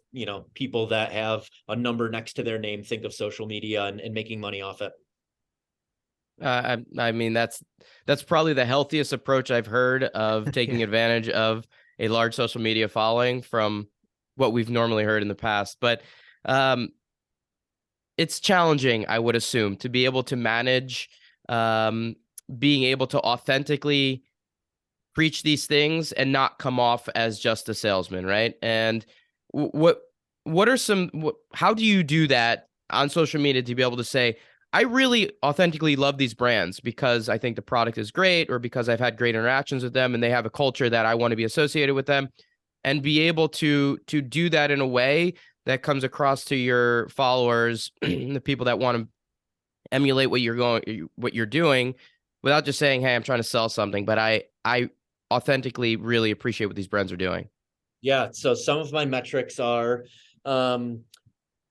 people that have a number next to their name think of social media and making money off it. I mean, that's probably the healthiest approach I've heard of taking Yeah. advantage of a large social media following from what we've normally heard in the past. But it's challenging, I would assume, to be able to manage um, being able to authentically preach these things and not come off as just a salesman, right? And what are how do you do that on social media to be able to say, I really authentically love these brands because I think the product is great, or because I've had great interactions with them and they have a culture that I want to be associated with them, and be able to do that in a way that comes across to your followers, the people that want to emulate what you're doing, without just saying, hey, I'm trying to sell something, but I authentically really appreciate what these brands are doing. Yeah. So some of my metrics are,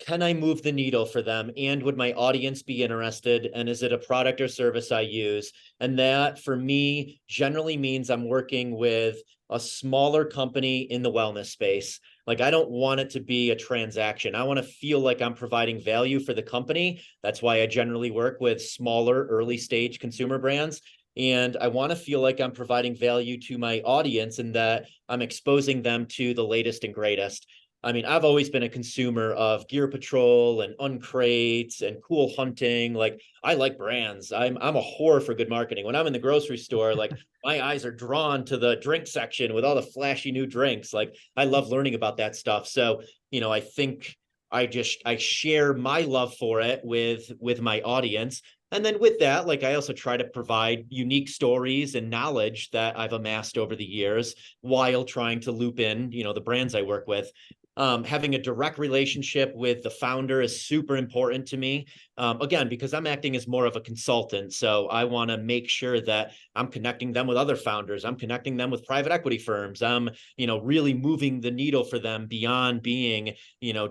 can I move the needle for them? And would my audience be interested? And is it a product or service I use? And that, for me, generally means I'm working with a smaller company in the wellness space. Like, I don't want it to be a transaction. I want to feel like I'm providing value for the company. That's why I generally work with smaller, early stage consumer brands. And I want to feel like I'm providing value to my audience, and that I'm exposing them to the latest and greatest. I mean, I've always been a consumer of Gear Patrol and Uncrates and Cool Hunting. Like, I like brands. I'm a whore for good marketing. When I'm in the grocery store, like, my eyes are drawn to the drink section with all the flashy new drinks. Like, I love learning about that stuff. So, I think I share my love for it with my audience. And then with that, like, I also try to provide unique stories and knowledge that I've amassed over the years, while trying to loop in, the brands I work with. Having a direct relationship with the founder is super important to me. Again, because I'm acting as more of a consultant. So I want to make sure that I'm connecting them with other founders. I'm connecting them with private equity firms. I'm, really moving the needle for them beyond being,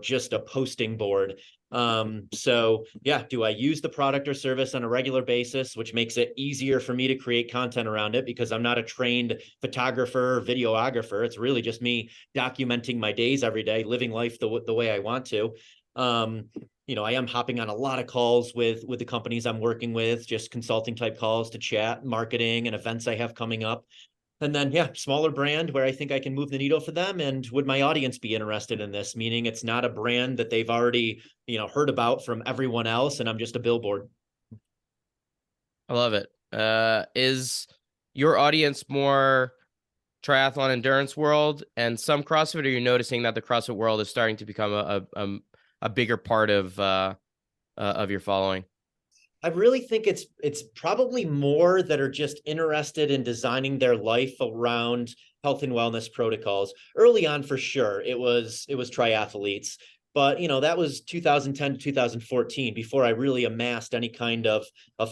just a posting board. So yeah, do I use the product or service on a regular basis, which makes it easier for me to create content around it, because I'm not a trained photographer or videographer. It's really just me documenting my days every day, living life the way I want to. I am hopping on a lot of calls with the companies I'm working with, just consulting type calls to chat marketing and events I have coming up. And then, yeah, smaller brand where I think I can move the needle for them. And would my audience be interested in this? Meaning it's not a brand that they've already, heard about from everyone else, and I'm just a billboard. I love it. Is your audience more triathlon endurance world and some CrossFit, or are you noticing that the CrossFit world is starting to become a bigger part of your following? I really think it's probably more that are just interested in designing their life around health and wellness protocols. Early on, for sure, it was triathletes, but that was 2010 to 2014 before I really amassed any kind of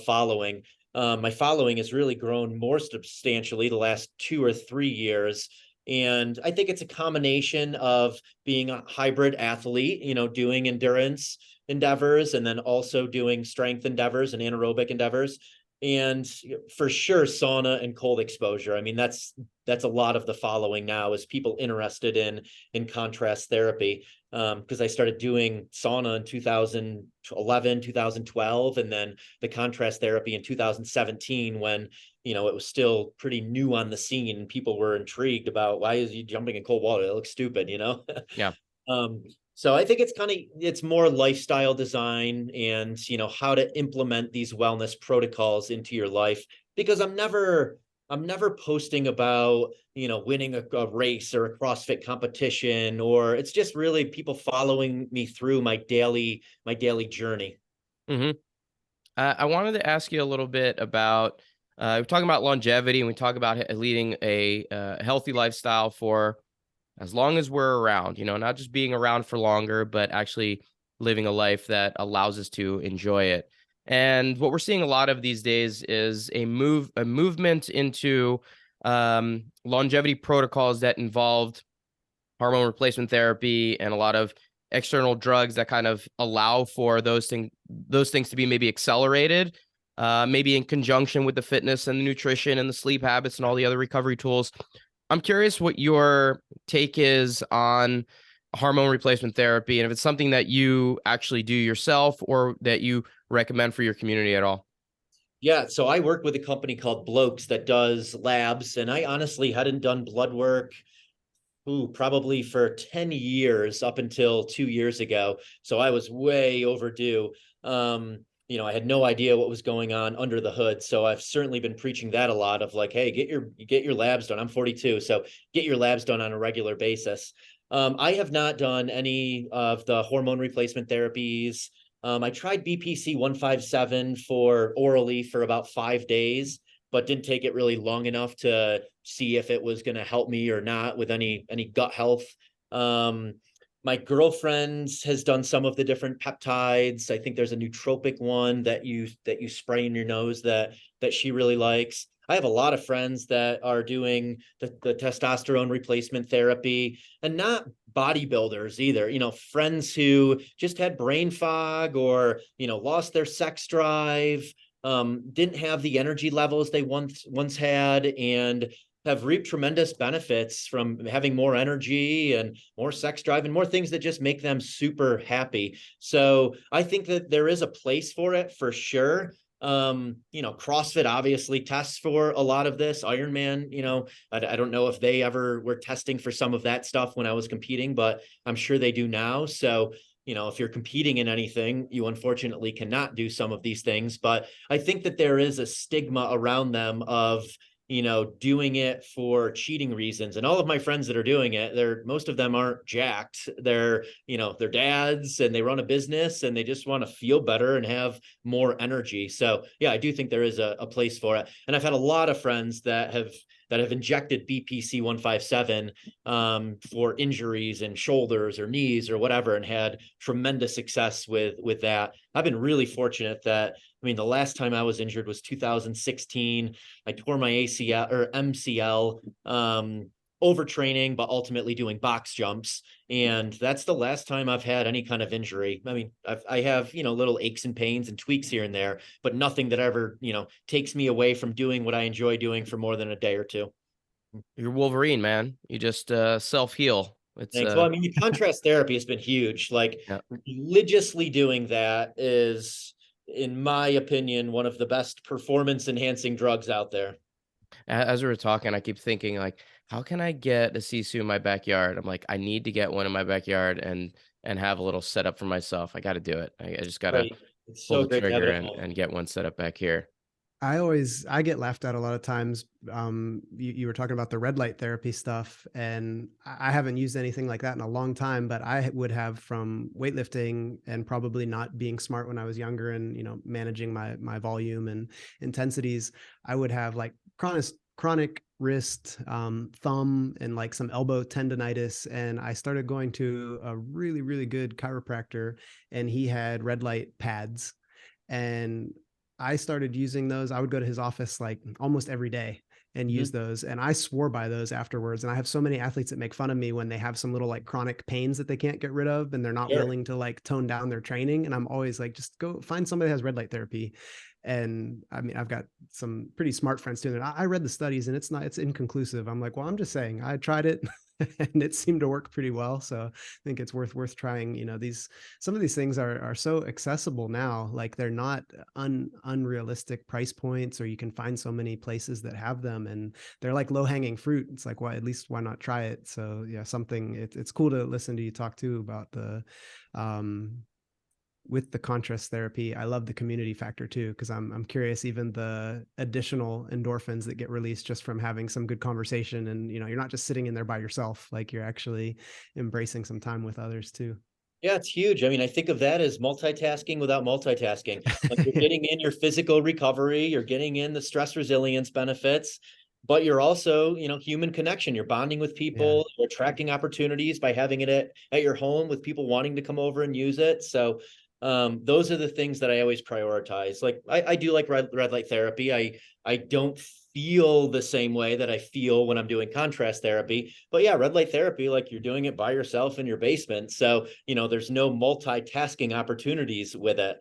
following. My following has really grown more substantially the last 2 or 3 years. And I think it's a combination of being a hybrid athlete, doing endurance endeavors and then also doing strength endeavors and anaerobic endeavors, and for sure sauna and cold exposure. I mean, that's a lot of the following now is people interested in contrast therapy, because I started doing sauna in 2011 2012, and then the contrast therapy in 2017 when it was still pretty new on the scene and people were intrigued about, why is he jumping in cold water, it looks stupid. Yeah. So I think it's more lifestyle design and, how to implement these wellness protocols into your life, because I'm never posting about, winning a race or a CrossFit competition, or it's just really people following me through my daily journey. Mm-hmm. I wanted to ask you a little bit about, we're talking about longevity and we talk about leading a healthy lifestyle for as long as we're around, not just being around for longer, but actually living a life that allows us to enjoy it. And what we're seeing a lot of these days is a movement into longevity protocols that involved hormone replacement therapy and a lot of external drugs that kind of allow for those things to be maybe accelerated, maybe in conjunction with the fitness and the nutrition and the sleep habits and all the other recovery tools. I'm curious what your take is on hormone replacement therapy and if it's something that you actually do yourself or that you recommend for your community at all. Yeah, so I work with a company called Blokes that does labs, and I honestly hadn't done blood work probably for 10 years up until 2 years ago. So I was way overdue. I had no idea what was going on under the hood. So I've certainly been preaching that a lot of like, hey, get your labs done. I'm 42, so get your labs done on a regular basis. I have not done any of the hormone replacement therapies. I tried BPC157 for orally for about 5 days, but didn't take it really long enough to see if it was going to help me or not with any gut health. My girlfriend has done some of the different peptides. I think there's a nootropic one that you spray in your nose that she really likes. I have a lot of friends that are doing the testosterone replacement therapy, and not bodybuilders either. Friends who just had brain fog or, lost their sex drive, didn't have the energy levels they once had, and have reaped tremendous benefits from having more energy and more sex drive and more things that just make them super happy. So I think that there is a place for it for sure. CrossFit obviously tests for a lot of this. Ironman, I don't know if they ever were testing for some of that stuff when I was competing, but I'm sure they do now. So if you're competing in anything, you unfortunately cannot do some of these things. But I think that there is a stigma around them of, doing it for cheating reasons. And all of my friends that are doing it, most of them aren't jacked. They're dads and they run a business and they just want to feel better and have more energy. So yeah, I do think there is a place for it. And I've had a lot of friends that have injected BPC157 for injuries and shoulders or knees or whatever, and had tremendous success with that. I've been really fortunate that, the last time I was injured was 2016. I tore my ACL or MCL, overtraining, but ultimately doing box jumps. And that's the last time I've had any kind of injury. I have, little aches and pains and tweaks here and there, but nothing that ever, takes me away from doing what I enjoy doing for more than a day or two. You're Wolverine, man. You just self-heal. It's Thanks. Well, I mean, the contrast therapy has been huge. Like yeah. religiously doing that is, in my opinion, one of the best performance enhancing drugs out there. As we were talking, I keep thinking like, how can I get a Sisu in my backyard? I'm like, I need to get one in my backyard and have a little setup for myself. I got to do it. I just got to Right. It's pull so the great to have trigger it at home. and get one set up back here. I get laughed at a lot of times. You were talking about the red light therapy stuff, and I haven't used anything like that in a long time, but I would have from weightlifting and probably not being smart when I was younger and, managing my volume and intensities. I would have like chronic wrist, thumb, and like some elbow tendonitis. And I started going to a really, really good chiropractor, and he had red light pads. And I started using those. I would go to his office like almost every day and use Mhm. those. And I swore by those afterwards. And I have so many athletes that make fun of me when they have some little like chronic pains that they can't get rid of and they're not Sure. willing to like tone down their training. And I'm always like, just go find somebody that has red light therapy. And I mean, I've got some pretty smart friends doing it. I read the studies and it's inconclusive. I'm like, well, I'm just saying I tried it and it seemed to work pretty well. So I think it's worth trying. Some of these things are so accessible now. Like they're not unrealistic price points, or you can find so many places that have them, and they're like low hanging fruit. It's like, why, at least why not try it? So yeah, it's cool to listen to you talk too about the um with the contrast therapy. I love the community factor too, because I'm curious, even the additional endorphins that get released just from having some good conversation, and you're not just sitting in there by yourself, like you're actually embracing some time with others too. Yeah, it's huge. I mean, I think of that as multitasking without multitasking. Like you're getting in your physical recovery, you're getting in the stress resilience benefits, but you're also, human connection. You're bonding with Yeah. people, you're attracting opportunities by having it at your home with people wanting to come over and use it. So those are the things that I always prioritize. Like I do like red light therapy. I don't feel the same way that I feel when I'm doing contrast therapy. But yeah, red light therapy, like you're doing it by yourself in your basement. So, there's no multitasking opportunities with it.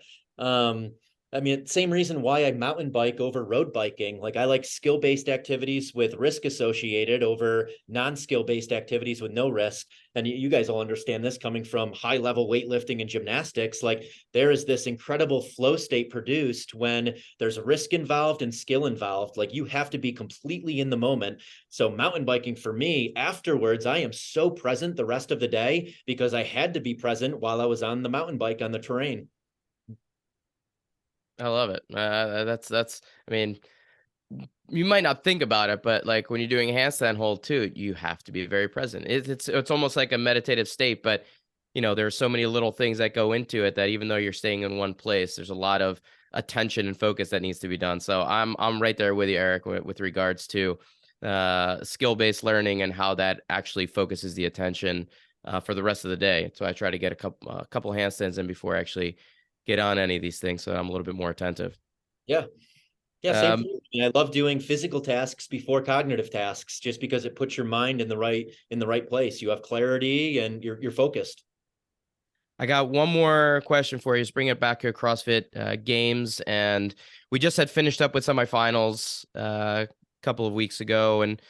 I mean, same reason why I mountain bike over road biking. Like I like skill-based activities with risk associated over non-skill-based activities with no risk. And you guys all understand this coming from high-level weightlifting and gymnastics. Like there is this incredible flow state produced when there's a risk involved and skill involved. Like you have to be completely in the moment. So mountain biking for me, afterwards, I am so present the rest of the day because I had to be present while I was on the mountain bike on the terrain. I love it. That's. I mean, you might not think about it, but like when you're doing a handstand hold too, you have to be very present. It's almost like a meditative state, but there are so many little things that go into it that even though you're staying in one place, there's a lot of attention and focus that needs to be done. So I'm right there with you, Eric, with regards to skill-based learning and how that actually focuses the attention for the rest of the day. So I try to get a couple handstands in before I actually get on any of these things, so I'm a little bit more attentive. Yeah. Yeah, same for Um, me. I love doing physical tasks before cognitive tasks just because it puts your mind in the right place. You have clarity and you're focused. I got one more question for you. Just bring it back to CrossFit games, and we just had finished up with semifinals a couple of weeks ago, and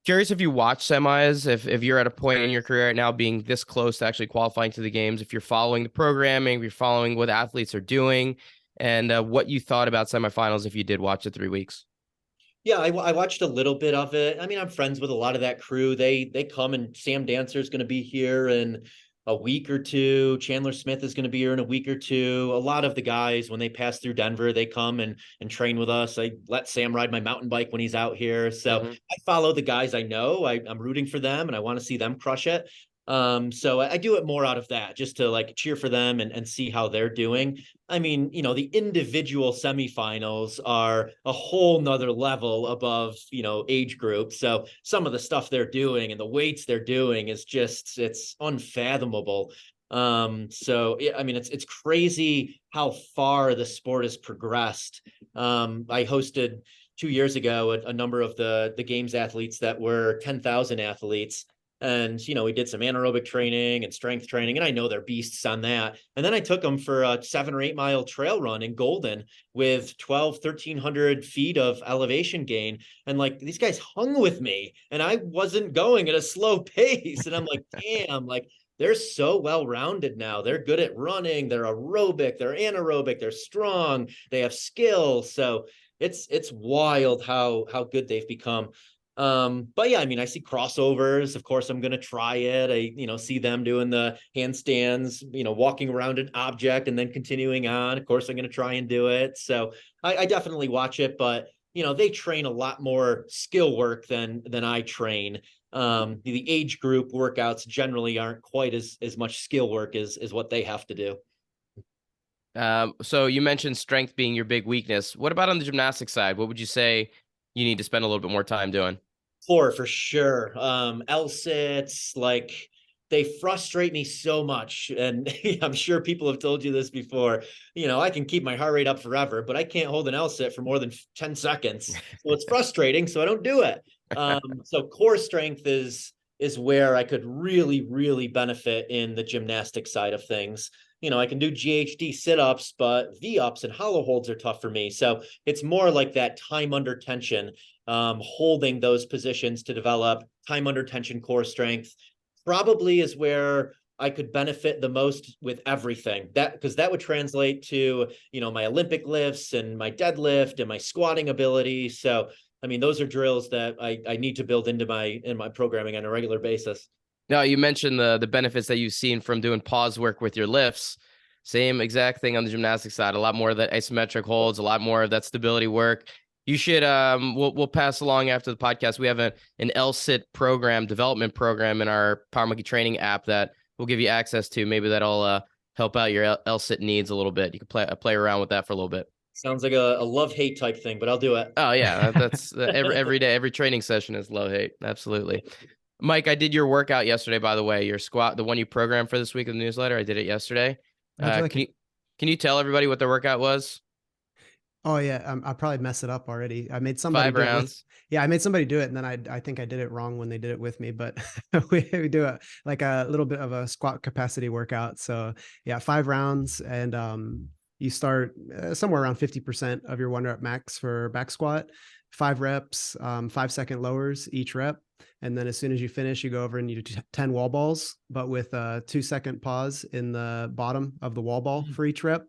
curious if you watch semis, if you're at a point in your career right now being this close to actually qualifying to the games, if you're following the programming, if you're following what athletes are doing, and what you thought about semifinals if you did watch the 3 weeks. Yeah, I watched a little bit of it. I mean, I'm friends with a lot of that crew. They come, and Sam Dancer's going to be here in a week or two. Chandler Smith is going to be here in a week or two. A lot of the guys, when they pass through Denver, they come and train with us. I let Sam ride my mountain bike when he's out here. So Mm-hmm. I follow the guys I know. I'm rooting for them and I want to see them crush it. So I do it more out of that, just to like cheer for them and see how they're doing. I mean, the individual semifinals are a whole nother level above, age group. So some of the stuff they're doing and the weights they're doing is just, it's unfathomable. So yeah, I mean, it's crazy how far the sport has progressed. I hosted 2 years ago a number of the games athletes that were 10,000 athletes. And, we did some anaerobic training and strength training, and I know they're beasts on that. And then I took them for a 7 or 8 mile trail run in Golden with 1,300 feet of elevation gain. And like, these guys hung with me and I wasn't going at a slow pace. And I'm like, damn, like, they're so well-rounded now. They're good at running, they're aerobic, they're anaerobic, they're strong, they have skill. So it's wild how good they've become. But yeah, I mean, I see crossovers. Of course, I'm going to try it. I see them doing the handstands, walking around an object and then continuing on. Of course, I'm going to try and do it. So I definitely watch it, but they train a lot more skill work than I train. The age group workouts generally aren't quite as much skill work as what they have to do. So you mentioned strength being your big weakness. What about on the gymnastics side? What would you say you need to spend a little bit more time doing? Core for sure. L-sits, like, they frustrate me so much. And I'm sure people have told you this before. I can keep my heart rate up forever, but I can't hold an L-sit for more than 10 seconds. So it's frustrating. So I don't do it. So core strength is where I could really, really benefit in the gymnastic side of things. I can do GHD sit-ups, but V-ups and hollow holds are tough for me. So it's more like that time under tension, holding those positions to develop time under tension core strength probably is where I could benefit the most with everything, because that would translate to, my Olympic lifts and my deadlift and my squatting ability. So, I mean, those are drills that I need to build into my programming on a regular basis. Now, you mentioned the benefits that you've seen from doing pause work with your lifts. Same exact thing on the gymnastics side. A lot more of that isometric holds, a lot more of that stability work. You should we'll pass along after the podcast. We have an L-sit development program in our Power Monkey training app that we'll give you access to. Maybe that'll help out your L-sit needs a little bit. You can play around with that for a little bit. Sounds like a love-hate type thing, but I'll do it. Oh yeah, that's every day, every training session is love-hate. Absolutely. Mike, I did your workout yesterday, by the way, your squat, the one you programmed for this week in the newsletter. I did it yesterday. Can you tell everybody what the workout was? Oh yeah, I'll probably mess it up already. I made somebody 5 rounds. I made somebody do it, and then I think I did it wrong when they did it with me. But we do a little bit of a squat capacity workout. So yeah, 5 rounds, and you start somewhere around 50% of your 1 rep max for back squat. 5 reps, 5-second lowers each rep, and then as soon as you finish, you go over and you do 10 wall balls, but with a 2-second pause in the bottom of the wall ball for each rep.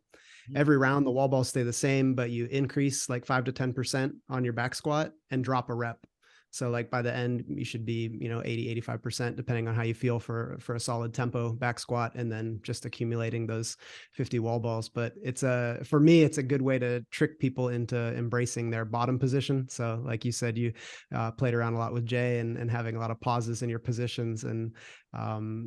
Every round, the wall balls stay the same, but you increase like 5 to 10% on your back squat and drop a rep. So like by the end, you should be, 80, 85%, depending on how you feel for a solid tempo back squat, and then just accumulating those 50 wall balls. But for me, it's a good way to trick people into embracing their bottom position. So like you said, you played around a lot with Jay and having a lot of pauses in your positions. And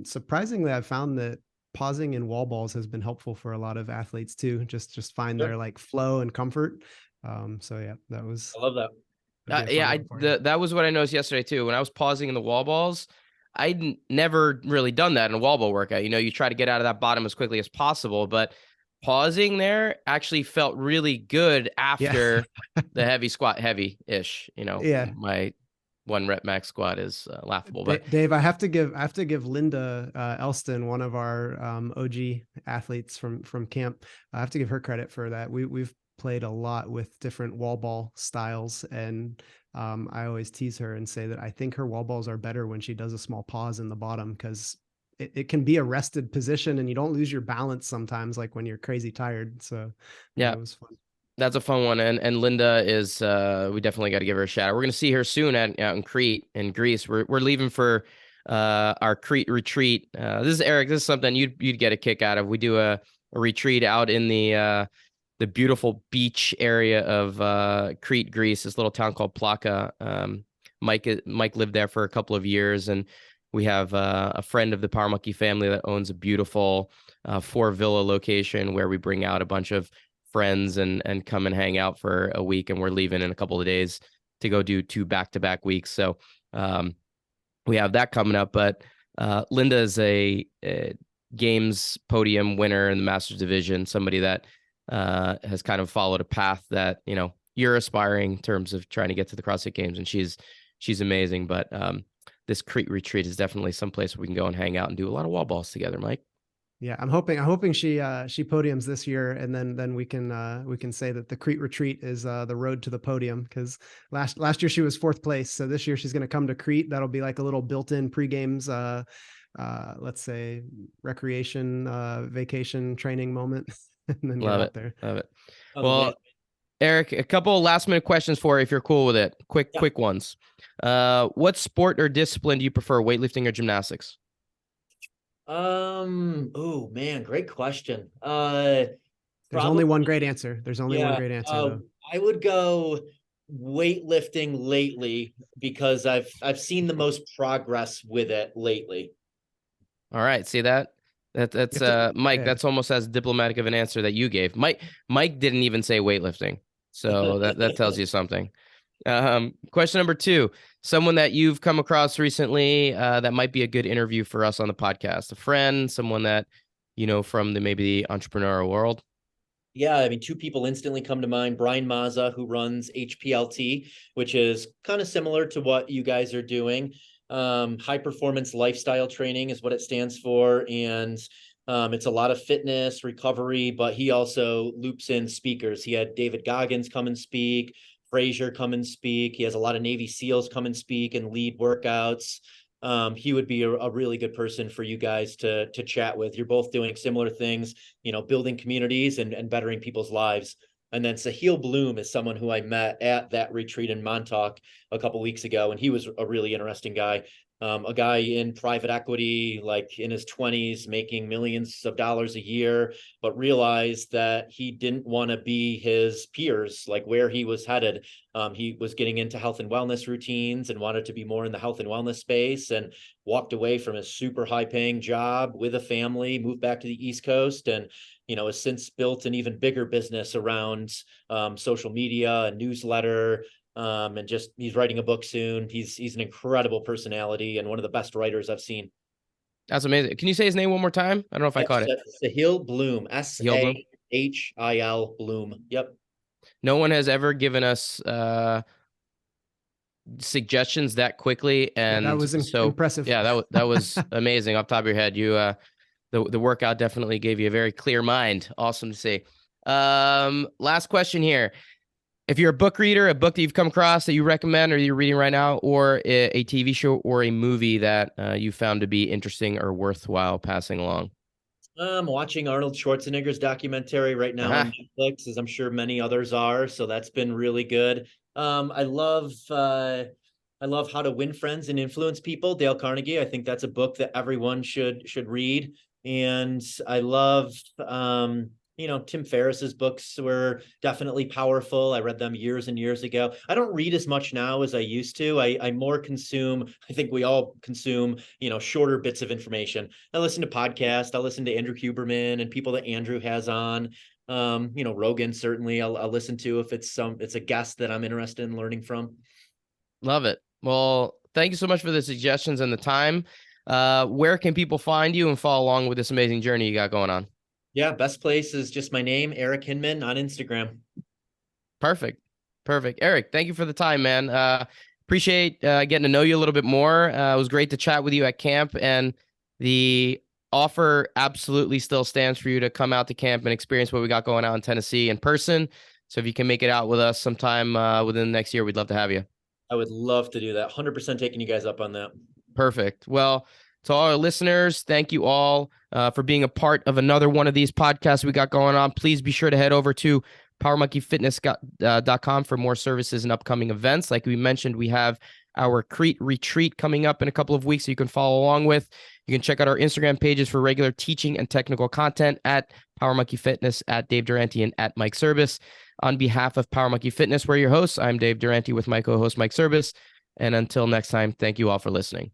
surprisingly, I've found that pausing in wall balls has been helpful for a lot of athletes too. Just find their like flow and comfort. So yeah, I love that. That was what I noticed yesterday too. When I was pausing in the wall balls, I'd never really done that in a wall ball workout. You try to get out of that bottom as quickly as possible, but pausing there actually felt really good after the heavy squat, heavy-ish. My 1 rep max squat is laughable. But Dave, I have to give Linda Elston, one of our OG athletes from camp, I have to give her credit for that. We've played a lot with different wall ball styles, and I always tease her and say that I think her wall balls are better when she does a small pause in the bottom, because it can be a rested position and you don't lose your balance sometimes, like when you're crazy tired. So yeah, it was fun. That's a fun one. And Linda is, we definitely got to give her a shout out. We're going to see her soon out in Crete in Greece. We're leaving for our Crete retreat. This is Eric. This is something you'd get a kick out of. We do a retreat out in the beautiful beach area of Crete, Greece, this little town called Plaka. Mike lived there for a couple of years, and we have a friend of the Power Monkey family that owns a beautiful 4-villa location where we bring out a bunch of friends and come and hang out for a week, and we're leaving in a couple of days to go do 2 back-to-back weeks. So we have that coming up. But Linda is a games podium winner in the Masters division, somebody that has kind of followed a path that you're aspiring in terms of trying to get to the CrossFit Games, and she's amazing. But this Crete retreat is definitely someplace where we can go and hang out and do a lot of wall balls together, Mike. Yeah, I'm hoping she podiums this year, and then we can say that the Crete retreat is the road to the podium, because last year she was 4th place, so this year she's going to come to Crete. That'll be like a little built-in pre-games, let's say recreation, vacation training moment, and then get out there. Love it. Oh, Well, man. Eric, a couple of last minute questions for you if you're cool with it. Quick ones. What sport or discipline do you prefer, weightlifting or gymnastics? Oh man, great question. There's only Probably, one great answer. There's only one yeah. great answer, though. I would go weightlifting lately because I've seen the most progress with it lately. All right. See that? That's Mike, Yeah. that's almost as diplomatic of an answer that you gave. Mike didn't even say weightlifting. So that tells you something. Question number 2, someone that you've come across recently that might be a good interview for us on the podcast, a friend, someone that, from maybe the entrepreneurial world. Yeah, I mean, 2 people instantly come to mind. Brian Mazza, who runs HPLT, which is kind of similar to what you guys are doing. High performance lifestyle training is what it stands for. And it's a lot of fitness, recovery, but he also loops in speakers. He had David Goggins come and speak, Frazier come and speak. He has a lot of Navy SEALs come and speak and lead workouts. He would be a really good person for you guys to chat with. You're both doing similar things, building communities and bettering people's lives. And then Sahil Bloom is someone who I met at that retreat in Montauk a couple of weeks ago, and he was a really interesting guy. A guy in private equity, like in his 20s, making millions of dollars a year, but realized that he didn't want to be his peers, like where he was headed. He was getting into health and wellness routines and wanted to be more in the health and wellness space, and walked away from his super high paying job with a family, moved back to the East Coast, and has since built an even bigger business around social media, a newsletter, and just he's writing a book soon. He's an incredible personality and one of the best writers I've seen. That's amazing. Can you say his name one more time? I don't know if I caught it. Sahil Bloom, Sahil Bloom. Yep. No one has ever given us suggestions that quickly, and that was impressive. Yeah, that was amazing. Off the top of your head, you the workout definitely gave you a very clear mind. Awesome to see. Last question here. If you're a book reader, a book that you've come across that you recommend or you're reading right now, or a TV show or a movie that you found to be interesting or worthwhile passing along. I'm watching Arnold Schwarzenegger's documentary right now on Netflix, as I'm sure many others are. So that's been really good. I love How to Win Friends and Influence People, Dale Carnegie. I think that's a book that everyone should read. And I love Tim Ferriss's books were definitely powerful. I read them years and years ago. I don't read as much now as I used to. I more consume, I think we all consume, shorter bits of information. I listen to podcasts. I listen to Andrew Huberman and people that Andrew has on. Rogan, certainly I'll listen to if it's a guest that I'm interested in learning from. Love it. Well, thank you so much for the suggestions and the time. Where can people find you and follow along with this amazing journey you got going on? Yeah, best place is just my name, Eric Hinman, on Instagram. Perfect. Eric, thank you for the time, man. Appreciate getting to know you a little bit more. It was great to chat with you at camp, and the offer absolutely still stands for you to come out to camp and experience what we got going on in Tennessee in person. So if you can make it out with us sometime within the next year, we'd love to have you. I would love to do that. 100% taking you guys up on that. Perfect. Well, to all our listeners, thank you all for being a part of another one of these podcasts we got going on. Please be sure to head over to powermonkeyfitness.com for more services and upcoming events. Like we mentioned, we have our Crete retreat coming up in a couple of weeks, so you can follow along with. You can check out our Instagram pages for regular teaching and technical content at Power Monkey Fitness, at Dave Durante, and at Mike Service. On behalf of Power Monkey Fitness, we're your hosts. I'm Dave Durante with my co-host Mike Service. And until next time, thank you all for listening.